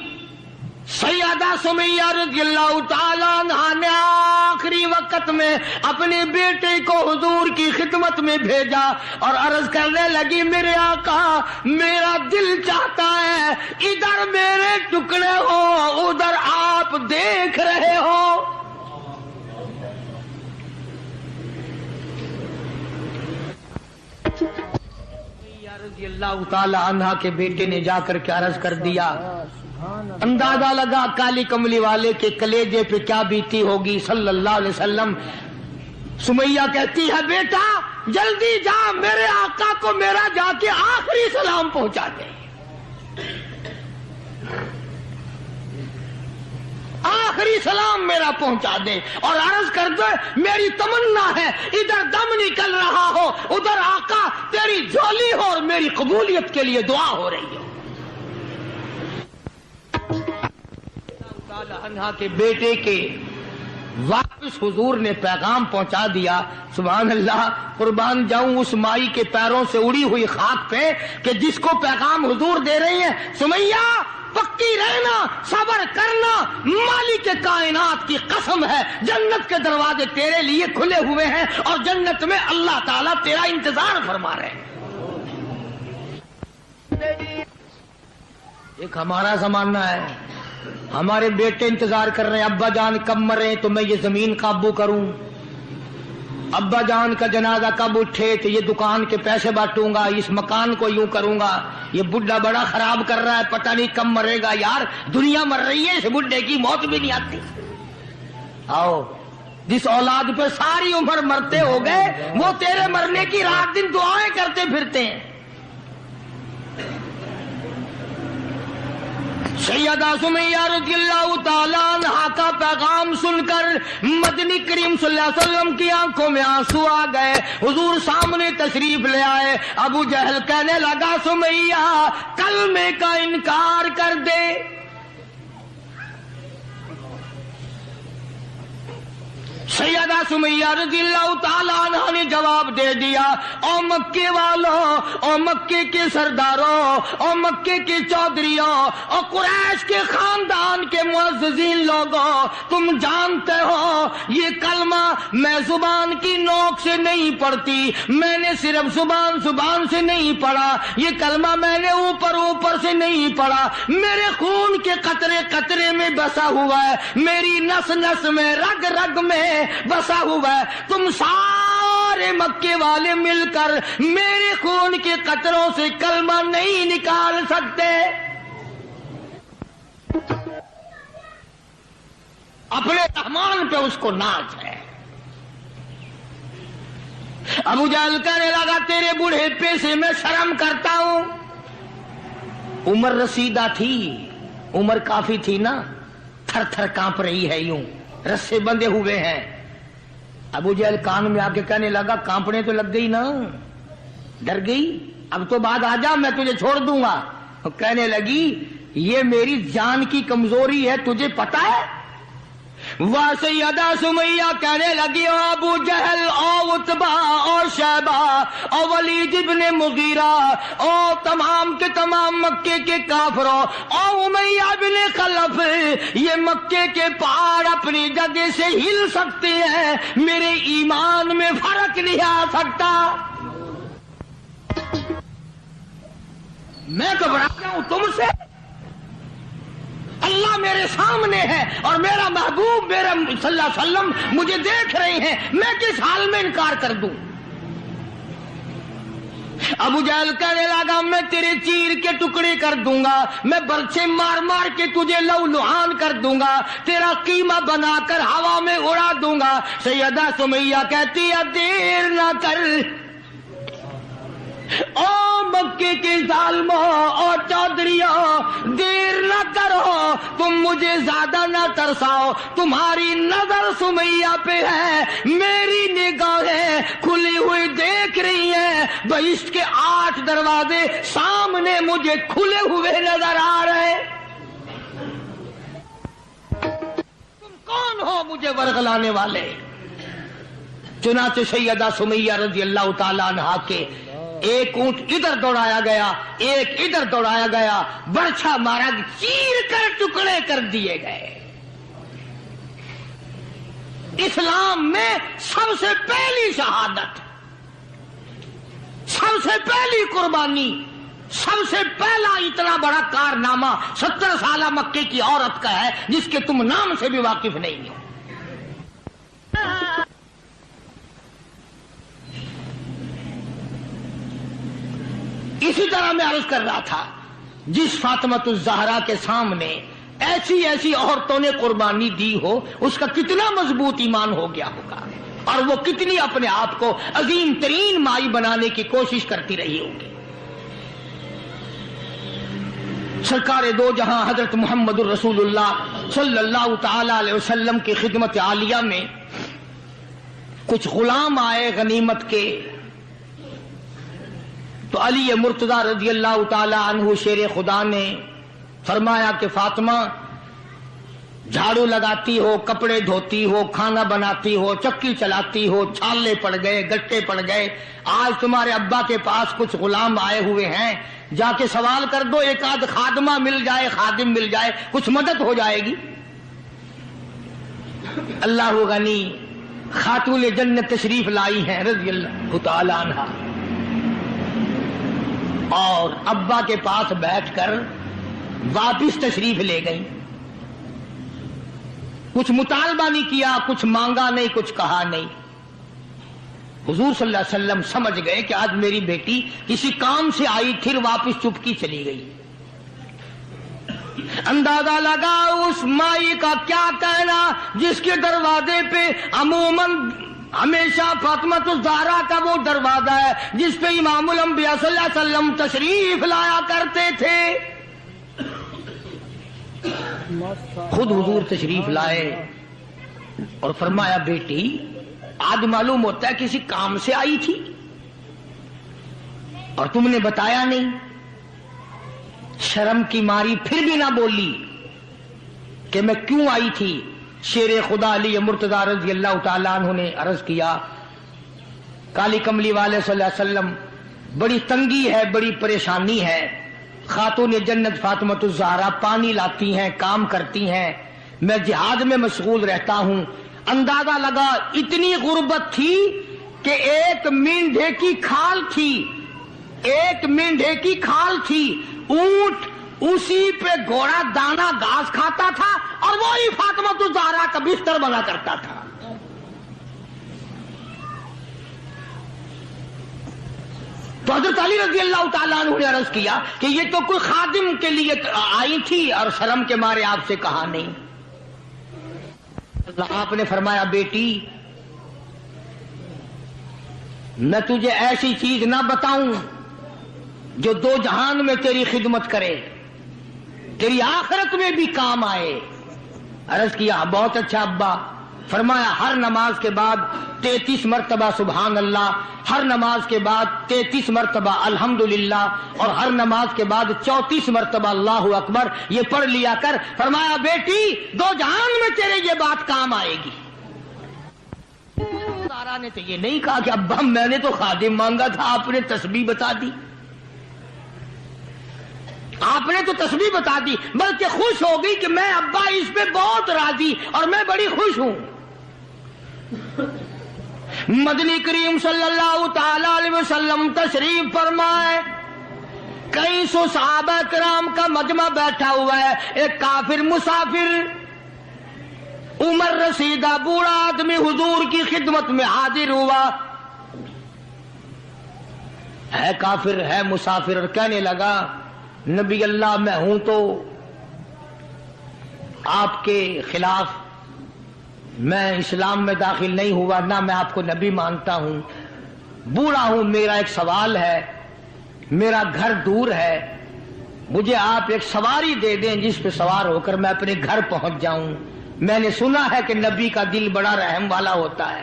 سیدہ سمیہ رضی اللہ تعالیٰ عنہا نے آخری وقت میں اپنے بیٹے کو حضور کی خدمت میں بھیجا اور عرض کرنے لگی میرے آقا میرا دل چاہتا ہے ادھر میرے ٹکڑے ہو ادھر دیکھ رہے ہو. رضی اللہ تعالی عنہ کے بیٹے نے جا کر کے عرض کر دیا. اندازہ لگا کالی کملی والے کے کلیجے پہ کیا بیتی ہوگی صلی اللہ علیہ وسلم. سمیہ کہتی ہے بیٹا جلدی جا میرے آقا کو میرا جا کے آخری سلام پہنچا دے. آخری سلام میرا پہنچا دے اور عرض کر دے میری تمنا ہے ادھر دم نکل رہا ہو ادھر آقا تیری جھولی ہو اور میری قبولیت کے لیے دعا ہو رہی ہو. عنہا کے بیٹے کے واپس حضور نے پیغام پہنچا دیا. سبحان اللہ, قربان جاؤں اس مائی کے پیروں سے اڑی ہوئی خاک پہ کہ جس کو پیغام حضور دے رہی ہیں سمیہ پکی رہنا صبر کرنا مالک کے کائنات کی قسم ہے جنت کے دروازے تیرے لیے کھلے ہوئے ہیں اور جنت میں اللہ تعالیٰ تیرا انتظار فرما رہے ہیں. ایک ہمارا زمانہ ہے, ہمارے بیٹے انتظار کر رہے ہیں ابا جان کب مرے تو میں یہ زمین قابو کروں, ابا جان کا جنازہ کب اٹھے تو یہ دکان کے پیسے بانٹوں گا, اس مکان کو یوں کروں گا, یہ بڈھا بڑا خراب کر رہا ہے پتہ نہیں کب مرے گا. یار دنیا مر رہی ہے, اس بڈھے کی موت بھی نہیں آتی. آؤ جس اولاد پہ ساری عمر مرتے ہو گئے وہ تیرے مرنے کی رات دن دعائیں کرتے پھرتے ہیں. سیدہ سمیہ رضی اللہ تعالیٰ عنہا کا پیغام سن کر مدنی کریم صلی اللہ علیہ وسلم کی آنکھوں میں آنسو آ گئے. حضور سامنے تشریف لے آئے. ابو جہل کہنے لگا سمیہ کلمے کا انکار کر دے. سیدہ سمیہ رضی اللہ تعالیٰ عنہ نے جواب دے دیا او مکے والوں, او مکے کے سرداروں, او مکے کے چودھریوں, او قریش کے خاندان کے معززین لوگوں, تم جانتے ہو یہ کلمہ میں زبان کی نوک سے نہیں پڑھتی, میں نے صرف زبان سے نہیں پڑھا, یہ کلمہ میں نے اوپر سے نہیں پڑھا, میرے خون کے قطرے قطرے میں بسا ہوا ہے, میری نس نس میں رگ رگ میں بسا ہوا ہے. تم سارے مکے والے مل کر میرے خون کے قطروں سے کلمہ نہیں نکال سکتے. اپنے رحمان پہ اس کو ناز ہے. ابو جہل کہنے لگا تیرے بوڑھے سے میں شرم کرتا ہوں. عمر رسیدہ تھی, عمر کافی تھی نا, تھر تھر کانپ رہی ہے, یوں رسے بندھے ہوئے ہیں. ابو جہل کان میں آ کے کہنے لگا کانپنے تو لگ گئی نا, ڈر گئی, اب تو بعد آ جا میں تجھے چھوڑ دوں گا. کہنے لگی یہ میری جان کی کمزوری ہے تجھے پتا ہے. واہ سیدہ سمیہ کہنے لگی او ابو جہل او عتبہ او شیبہ او ولید ابن مغیرہ او تمام کے تمام مکے کے کافروں او امیہ بن خلف, یہ مکے کے پہاڑ اپنی جگہ سے ہل سکتے ہیں, میرے ایمان میں فرق نہیں آ سکتا. میں گھبرا گیا ہوں تم سے. اللہ میرے سامنے ہے اور میرا محبوب میرا صلی اللہ علیہ وسلم مجھے دیکھ رہے ہیں, میں کس حال میں انکار کر دوں. ابو جہل کہنے لگا میں تیرے چیر کے ٹکڑے کر دوں گا, میں برچے مار مار کے تجھے لو لہان کر دوں گا, تیرا قیمہ بنا کر ہوا میں اڑا دوں گا. سیدہ سمیہ کہتی ہے دیر نہ کر او مکے کے ظالموں اور چودھریوں, دیر نہ کرو, تم مجھے زیادہ نہ ترساؤ. تمہاری نظر سمیہ پہ ہے, میری نگاہیں کھلی ہوئی دیکھ رہی ہیں, بہشت کے 8 دروازے سامنے مجھے کھلے ہوئے نظر آ رہے. تم کون ہو مجھے ورغلانے والے. چنانچہ سیدہ سمیہ رضی اللہ تعالی عنہا کے ایک اونٹ ادھر دوڑایا گیا, ایک ادھر دوڑایا گیا, برچھا مارا, چیر کر ٹکڑے کر دیے گئے. اسلام میں سب سے پہلی شہادت, سب سے پہلی قربانی سب سے پہلا اتنا بڑا کارنامہ 70 سالہ مکے کی عورت کا ہے جس کے تم نام سے بھی واقف نہیں ہو. اسی طرح میں عرض کر رہا تھا جس فاطمۃ الزہرا کے سامنے ایسی ایسی عورتوں نے قربانی دی ہو اس کا کتنا مضبوط ایمان ہو گیا ہوگا اور وہ کتنی اپنے آپ کو عظیم ترین مائی بنانے کی کوشش کرتی رہی ہوگی. سرکار دو جہاں حضرت محمد الرسول اللہ صلی اللہ تعالی علیہ وسلم کی خدمت عالیہ میں کچھ غلام آئے غنیمت کے، تو علی مرتضی رضی اللہ تعالی عنہ شیر خدا نے فرمایا کہ فاطمہ جھاڑو لگاتی ہو، کپڑے دھوتی ہو، کھانا بناتی ہو، چکی چلاتی ہو، چھالے پڑ گئے، گٹے پڑ گئے، آج تمہارے ابا کے پاس کچھ غلام آئے ہوئے ہیں، جا کے سوال کر دو، ایک آدھ خادمہ مل جائے، خادم مل جائے، کچھ مدد ہو جائے گی. اللہ غنی خاتون جنت تشریف لائی ہیں رضی اللہ تعالی عنہا، اور ابا کے پاس بیٹھ کر واپس تشریف لے گئی. کچھ مطالبہ نہیں کیا، کچھ مانگا نہیں، کچھ کہا نہیں. حضور صلی اللہ علیہ وسلم سمجھ گئے کہ آج میری بیٹی کسی کام سے آئی، پھر واپس چپکی چلی گئی. اندازہ لگا اس مائی کا کیا کہنا جس کے دروازے پہ عموماً ہمیشہ فاطمۃ الزہرا کا وہ دروازہ ہے جس پہ امام الانبیاء صلی اللہ علیہ وسلم تشریف لایا کرتے تھے. خود حضور تشریف لائے اور فرمایا بیٹی آج معلوم ہوتا ہے کسی کام سے آئی تھی اور تم نے بتایا نہیں. شرم کی ماری پھر بھی نہ بولی کہ میں کیوں آئی تھی. شیر خدا علی مرتضی رضی اللہ تعالیٰ عنہ نے عرض کیا کالی کملی والے صلی اللہ علیہ وسلم بڑی تنگی ہے، بڑی پریشانی ہے، خاتون جنت فاطمۃ الزہرا پانی لاتی ہیں، کام کرتی ہیں، میں جہاد میں مشغول رہتا ہوں. اندازہ لگا اتنی غربت تھی کہ ایک مینڈھے کی کھال تھی، ایک مینڈھے کی کھال تھی، اونٹ اسی پہ گھوڑا دانا گھاس کھاتا تھا اور وہی فاطمۃ الزہرا کا بستر بنا کرتا تھا. تو حضرت علی رضی اللہ تعالیٰ عنہ نے عرض کیا کہ یہ تو کوئی خادم کے لیے آئی تھی اور شرم کے مارے آپ سے کہا نہیں. آپ نے فرمایا بیٹی میں تجھے ایسی چیز نہ بتاؤں جو دو جہان میں تیری خدمت کرے، تیری آخرت میں بھی کام آئے. عرض کیا بہت اچھا ابا. فرمایا ہر نماز کے بعد 33 مرتبہ سبحان اللہ، ہر نماز کے بعد 33 مرتبہ الحمدللہ، اور ہر نماز کے بعد 34 مرتبہ اللہ اکبر یہ پڑھ لیا کر. فرمایا بیٹی دو جہان میں تیرے یہ بات کام آئے گی. سارا نے تو یہ نہیں کہا کہ ابا میں نے تو خادم مانگا تھا، آپ نے تسبیح بتا دی، آپ نے تو تسبیح بتا دی، بلکہ خوش ہو گئی کہ میں ابا اس پہ بہت راضی اور میں بڑی خوش ہوں. مدنی کریم صلی اللہ تعالی علیہ وسلم تشریف فرمائے، کئی سو صحابہ کرام کا مجمع بیٹھا ہوا ہے. ایک کافر مسافر عمر رسیدہ بوڑھا آدمی حضور کی خدمت میں حاضر ہوا. ہے کافر ہے مسافر، اور کہنے لگا نبی اللہ میں ہوں تو آپ کے خلاف میں اسلام میں داخل نہیں ہوا، نہ میں آپ کو نبی مانتا ہوں، بوڑھا ہوں، میرا ایک سوال ہے، میرا گھر دور ہے، مجھے آپ ایک سواری دے دیں جس پہ سوار ہو کر میں اپنے گھر پہنچ جاؤں. میں نے سنا ہے کہ نبی کا دل بڑا رحم والا ہوتا ہے.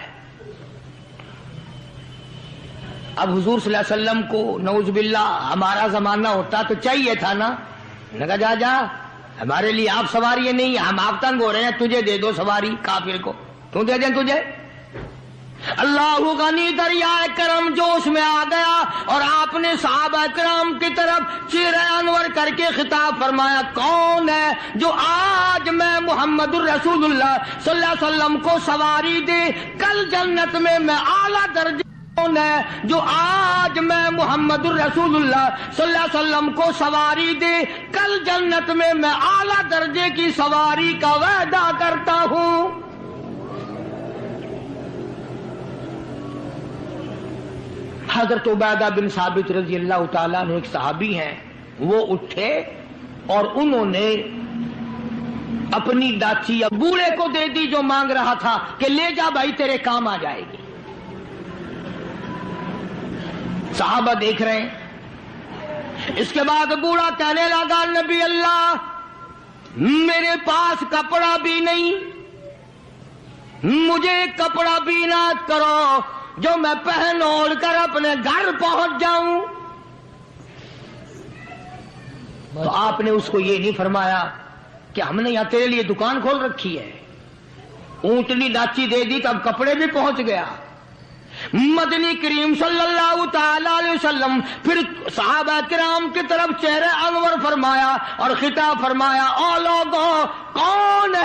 اب حضور صلی اللہ علیہ وسلم کو نعوذ باللہ ہمارا زمانہ ہوتا تو چاہیے تھا نا، نے کہا جا جا ہمارے لیے آپ سواری نہیں، ہم آپ تنگ ہو رہے ہیں، تجھے دے دو سواری. کافر کو کیوں دے دیں تجھے؟ اللہ غنی دریائے کرم جوش میں آ گیا اور آپ نے صحابہ کرام کی طرف چہرہ انور کر کے خطاب فرمایا کون ہے جو آج میں محمد الرسول اللہ صلی اللہ علیہ وسلم کو سواری دے، کل جنت میں اعلیٰ درجے کون ہے جو آج میں محمد الرسول اللہ صلی اللہ علیہ وسلم کو سواری دے؟ کل جنت میں میں اعلیٰ درجے کی سواری کا وعدہ کرتا ہوں۔ حضرت عبیدہ بن ثابت رضی اللہ تعالیٰ عنہ ایک صحابی ہیں، وہ اٹھے اور انہوں نے اپنی ڈاچی بوڑھے کو دے دی جو مانگ رہا تھا کہ لے جا بھائی تیرے کام آ جائے گی۔ صحابہ دیکھ رہے ہیں۔ اس کے بعد بوڑھا کہنے لگا نبی اللہ میرے پاس کپڑا بھی نہیں، مجھے کپڑا بھی عنایت کرو جو میں پہن اوڑھ کر اپنے گھر پہنچ جاؤں۔ تو آپ نے اس کو یہ نہیں فرمایا کہ ہم نے یہاں تیرے لیے دکان کھول رکھی ہے، اونٹنی ڈاچی دے دی تو اب کپڑے بھی پہنچ گیا۔ مدنی کریم صلی اللہ تعالی علیہ وسلم پھر صحابہ کرام کی طرف چہرے انور فرمایا اور خطاب فرمایا، او لوگوں کون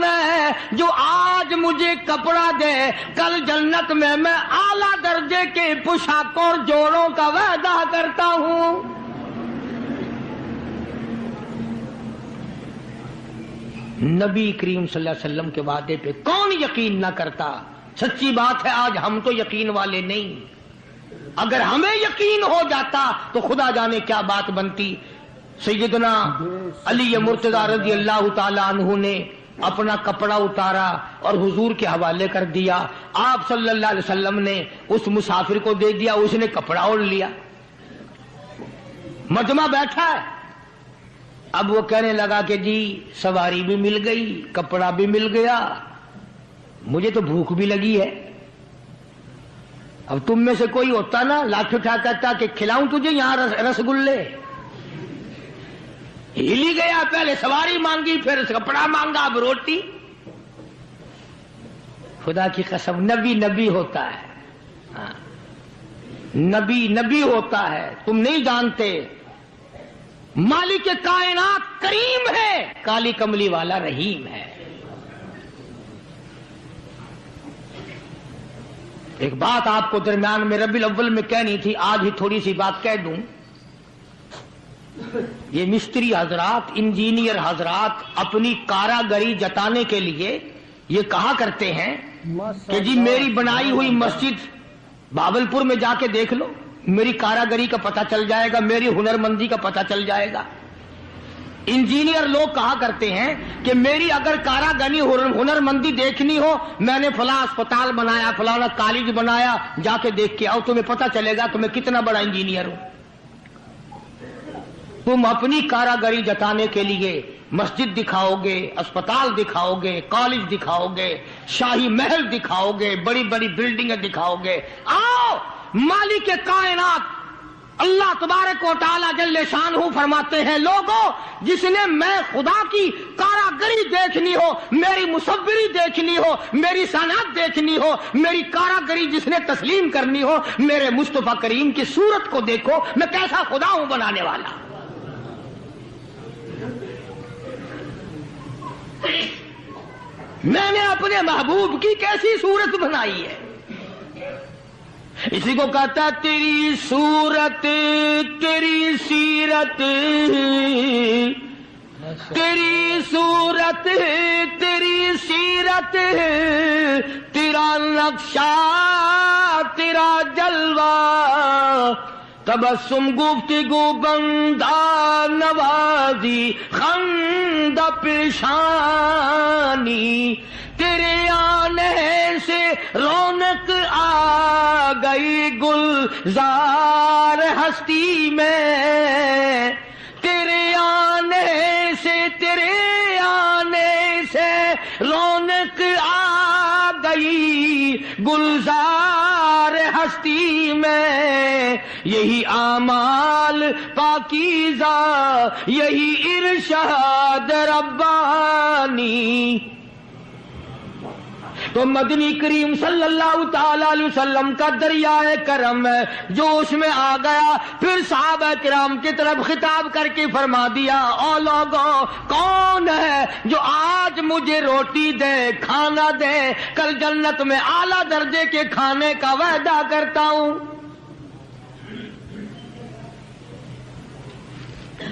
ہے جو آج مجھے کپڑا دے؟ کل جنت میں میں اعلیٰ درجے کے پوشاکوں اور جوڑوں کا وعدہ کرتا ہوں۔ نبی کریم صلی اللہ علیہ وسلم کے وعدے پہ کون یقین نہ کرتا؟ سچی بات ہے آج ہم تو یقین والے نہیں، اگر ہمیں یقین ہو جاتا تو خدا جانے کیا بات بنتی۔ سیدنا علی مرتضی رضی اللہ تعالی عنہ نے اپنا کپڑا اتارا اور حضور کے حوالے کر دیا، آپ صلی اللہ علیہ وسلم نے اس مسافر کو دے دیا، اس نے کپڑا اوڑھ لیا، مجمع بیٹھا ہے۔ اب وہ کہنے لگا کہ جی سواری بھی مل گئی، کپڑا بھی مل گیا، مجھے تو بھوک بھی لگی ہے۔ اب تم میں سے کوئی ہوتا نا لاٹھ اٹھا کہتا کہ کھلاؤں تجھے یہاں رسگلے، ہلی گیا، پہلے سواری مانگی پھر کپڑا مانگا اب روٹی۔ خدا کی قسم نبی ہوتا ہے، نبی ہوتا ہے، تم نہیں جانتے۔ مالک کائنات کریم ہے، کالی کملی والا رحیم ہے۔ ایک بات آپ کو درمیان میں ربیع الاول میں کہنی تھی، آج ہی تھوڑی سی بات کہہ دوں۔ یہ مستری حضرات، انجینئر حضرات اپنی کاراگری جتانے کے لیے یہ کہا کرتے ہیں کہ جی میری بنائی ہوئی مسجد بھاولپور میں جا کے دیکھ لو، میری کاراگری کا پتہ چل جائے گا، میری ہنرمندی کا پتہ چل جائے گا۔ انجینئر لوگ کہا کرتے ہیں کہ میری اگر کاراگری ہنرمندی دیکھنی ہو، میں نے فلاں اسپتال بنایا، فلاں کالج بنایا، جا کے دیکھ کے آؤ، تمہیں پتہ چلے گا کہ میں کتنا بڑا انجینئر ہوں۔ تم اپنی کاراگری جتانے کے لیے مسجد دکھاؤ گے، اسپتال دکھاؤ گے، کالج دکھاؤ گے، شاہی محل دکھاؤ گے، بڑی بڑی بلڈنگیں دکھاؤ گے۔ آؤ مالک کائنات اللہ تبارک و تعالی جل شانہ فرماتے ہیں، لوگوں جس نے میں خدا کی کاراگری دیکھنی ہو، میری مصوری دیکھنی ہو، میری صنعت دیکھنی ہو، میری کاراگری جس نے تسلیم کرنی ہو، میرے مصطفیٰ کریم کی صورت کو دیکھو، میں کیسا خدا ہوں بنانے والا۔ میں نے اپنے محبوب کی کیسی صورت بنائی ہے۔ اسی کو کہتا ہے تیری صورت تیری سیرت، تیری صورت تیری سیرت، تیرا نقشہ تیرا جلوہ، تبسم گفتگو بندہ نوازی خندہ پیشانی، تیرے آنے سے رونق آ گئی گلزار ہستی میں، تیرے آنے سے رونق آ گئی گلزار ہستی میں، یہی اعمال پاکیزہ یہی ارشاد ربانی۔ تو مدنی کریم صلی اللہ تعالی علیہ وسلم کا دریائے کرم ہے جو اس میں آ گیا. پھر صحابہ کرام کی طرف خطاب کر کے فرما دیا او لوگوں کون ہے جو آج مجھے روٹی دے کھانا دے کل جنت میں اعلیٰ درجے کے کھانے کا وعدہ کرتا ہوں.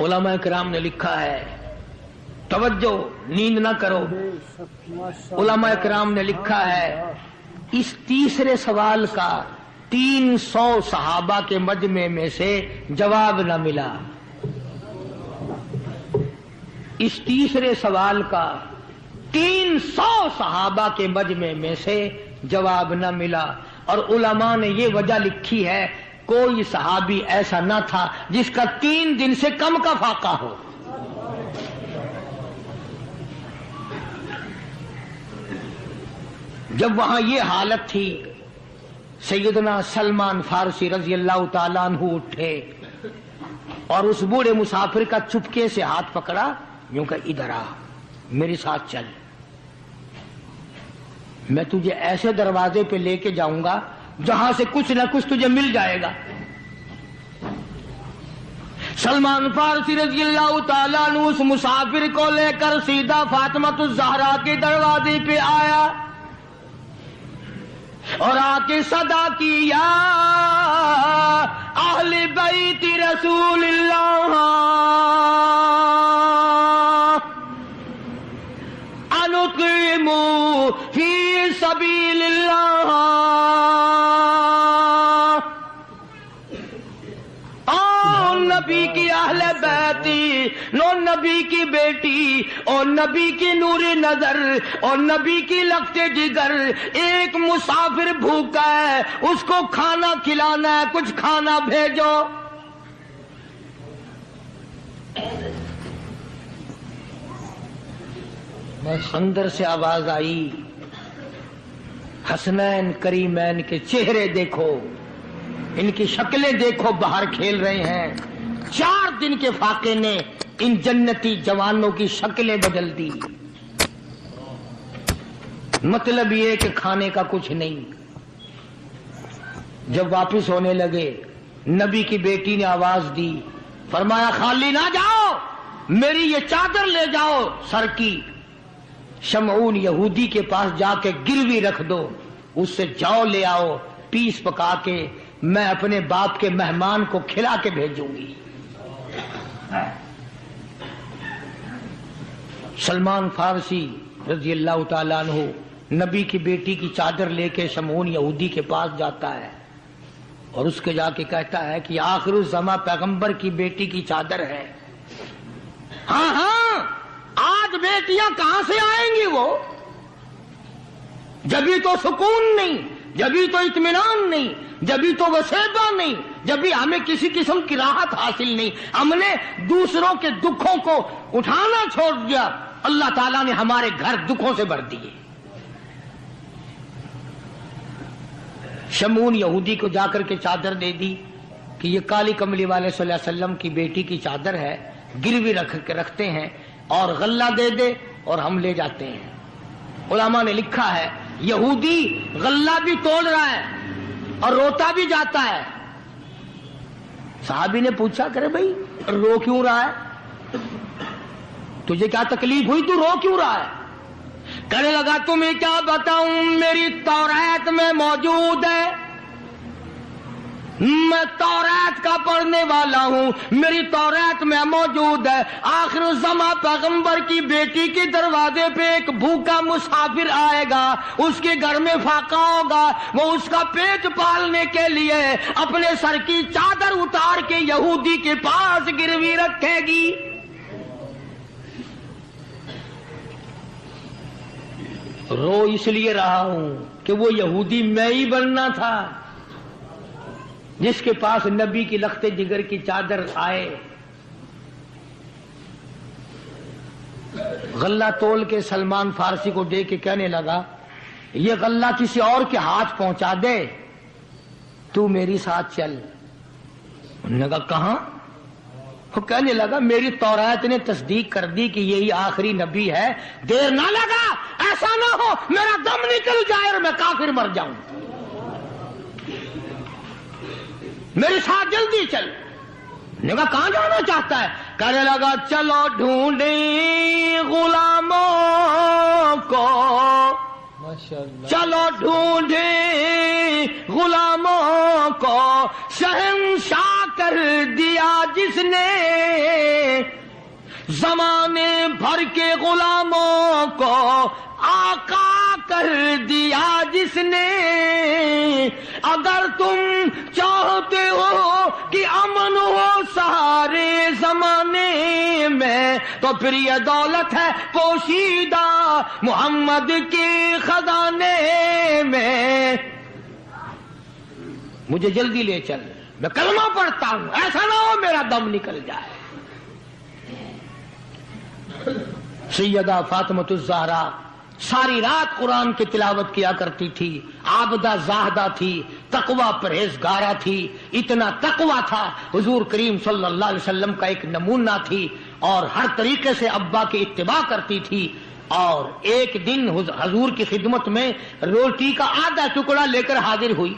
علماء کرام نے لکھا ہے توجہ نیند نہ کرو. علماء کرام نے لکھا ہے اس تیسرے سوال کا 300 صحابہ کے مجمع میں سے جواب نہ ملا. اس تیسرے سوال کا 300 صحابہ کے مجمع میں سے جواب نہ ملا. اور علماء نے یہ وجہ لکھی ہے کوئی صحابی ایسا نہ تھا جس کا 3 دن سے کم کا فاقہ ہو. جب وہاں یہ حالت تھی سیدنا سلمان فارسی رضی اللہ تعالیٰ عنہ اٹھے اور اس بوڑھے مسافر کا چپکے سے ہاتھ پکڑا یوں کہ ادھر آ میرے ساتھ چل میں تجھے ایسے دروازے پہ لے کے جاؤں گا جہاں سے کچھ نہ کچھ تجھے مل جائے گا. سلمان فارسی رضی اللہ تعالیٰ عنہ اس مسافر کو لے کر سیدھا فاطمۃ الزہرا کے دروازے پہ آیا اور آ کے صدا کی یا اہل بیت رسول اللہ انقیموا فی سبیل اللہ. اور نبی کی اہل بیتی نو نبی کی بیٹی اور نبی کی نور نظر اور نبی کی لگتے جگر ایک مسافر بھوکا ہے اس کو کھانا کھلانا ہے کچھ کھانا بھیجو. اندر سے آواز آئی حسنین کریمین کے چہرے دیکھو ان کی شکلیں دیکھو باہر کھیل رہے ہیں. 4 دن کے فاقے نے ان جنتی جوانوں کی شکلیں بدل دی. مطلب یہ کہ کھانے کا کچھ نہیں. جب واپس ہونے لگے نبی کی بیٹی نے آواز دی فرمایا خالی نہ جاؤ میری یہ چادر لے جاؤ سر کی شمعون یہودی کے پاس جا کے گروی رکھ دو اس سے جو لے آؤ پیس پکا کے میں اپنے باپ کے مہمان کو کھلا کے بھیجوں گی. سلمان فارسی رضی اللہ تعالیٰ عنہ نبی کی بیٹی کی چادر لے کے شمعون یہودی کے پاس جاتا ہے اور اس کے جا کے کہتا ہے کہ آخر الزماں پیغمبر کی بیٹی کی چادر ہے. ہاں ہاں آج بیٹیاں کہاں سے آئیں گی وہ جبھی تو سکون نہیں جبھی تو اطمینان نہیں جبھی تو وسیبہ نہیں جبھی ہمیں کسی قسم کی راحت حاصل نہیں. ہم نے دوسروں کے دکھوں کو اٹھانا چھوڑ دیا اللہ تعالیٰ نے ہمارے گھر دکھوں سے بھر دیے. شمعون یہودی کو جا کر کے چادر دے دی کہ یہ کالی کملی والے صلی اللہ علیہ وسلم کی بیٹی کی چادر ہے گروی رکھ کے رکھتے ہیں اور غلہ دے دے اور ہم لے جاتے ہیں. علماء نے لکھا ہے یہودی غلہ بھی توڑ رہا ہے اور روتا بھی جاتا ہے. صحابی نے پوچھا کرے بھائی رو کیوں رہا ہے تجھے کیا تکلیف ہوئی تو رو کیوں رہا ہے. کہنے لگا تمہیں کیا بتاؤں میری تورات میں موجود ہے میں تورات کا پڑھنے والا ہوں میری تورات میں موجود ہے آخر الزماں پیغمبر کی بیٹی کے دروازے پہ ایک بھوکا مسافر آئے گا اس کے گھر میں فاقہ ہوگا وہ اس کا پیٹ پالنے کے لیے اپنے سر کی چادر اتار کے یہودی کے پاس گروی رکھے گی. رو اس لیے رہا ہوں کہ وہ یہودی میں ہی بننا تھا جس کے پاس نبی کی لخت جگر کی چادر آئے. غلہ تول کے سلمان فارسی کو دے کے کہنے لگا یہ غلہ کسی اور کے ہاتھ پہنچا دے تو میری ساتھ چل. انہوں نے کہا کہاں وہ کہنے لگا میری تورات نے تصدیق کر دی کہ یہی آخری نبی ہے، دیر نہ لگا، ایسا نہ ہو میرا دم نکل جائے اور میں کافر مر جاؤں، میرے ساتھ جلدی چل۔ نے کہا کہاں جانا چاہتا ہے؟ کہنے لگا چلو ڈھونڈیں غلاموں کو، چلو ڈھونڈیں غلاموں کو، شہنشاہ کر دیا جس نے زمانے بھر کے غلاموں کو، آقا کر دیا جس نے۔ اگر تم چاہتے ہو کہ امن ہو سارے زمانے میں تو پھر یہ دولت ہے پوشیدہ محمد کے خزانے میں۔ مجھے جلدی لے چل، میں کلمہ پڑھتا ہوں، ایسا نہ ہو میرا دم نکل جائے۔ سیدہ فاطمۃ الزہرا ساری رات قرآن کی تلاوت کیا کرتی تھی، عابدہ زاہدہ تھی، تقوی پرہیزگارہ تھی، اتنا تقوی تھا حضور کریم صلی اللہ علیہ وسلم کا ایک نمونہ تھی، اور ہر طریقے سے ابا کی اتباع کرتی تھی۔ اور ایک دن حضور کی خدمت میں روٹی کا آدھا ٹکڑا لے کر حاضر ہوئی،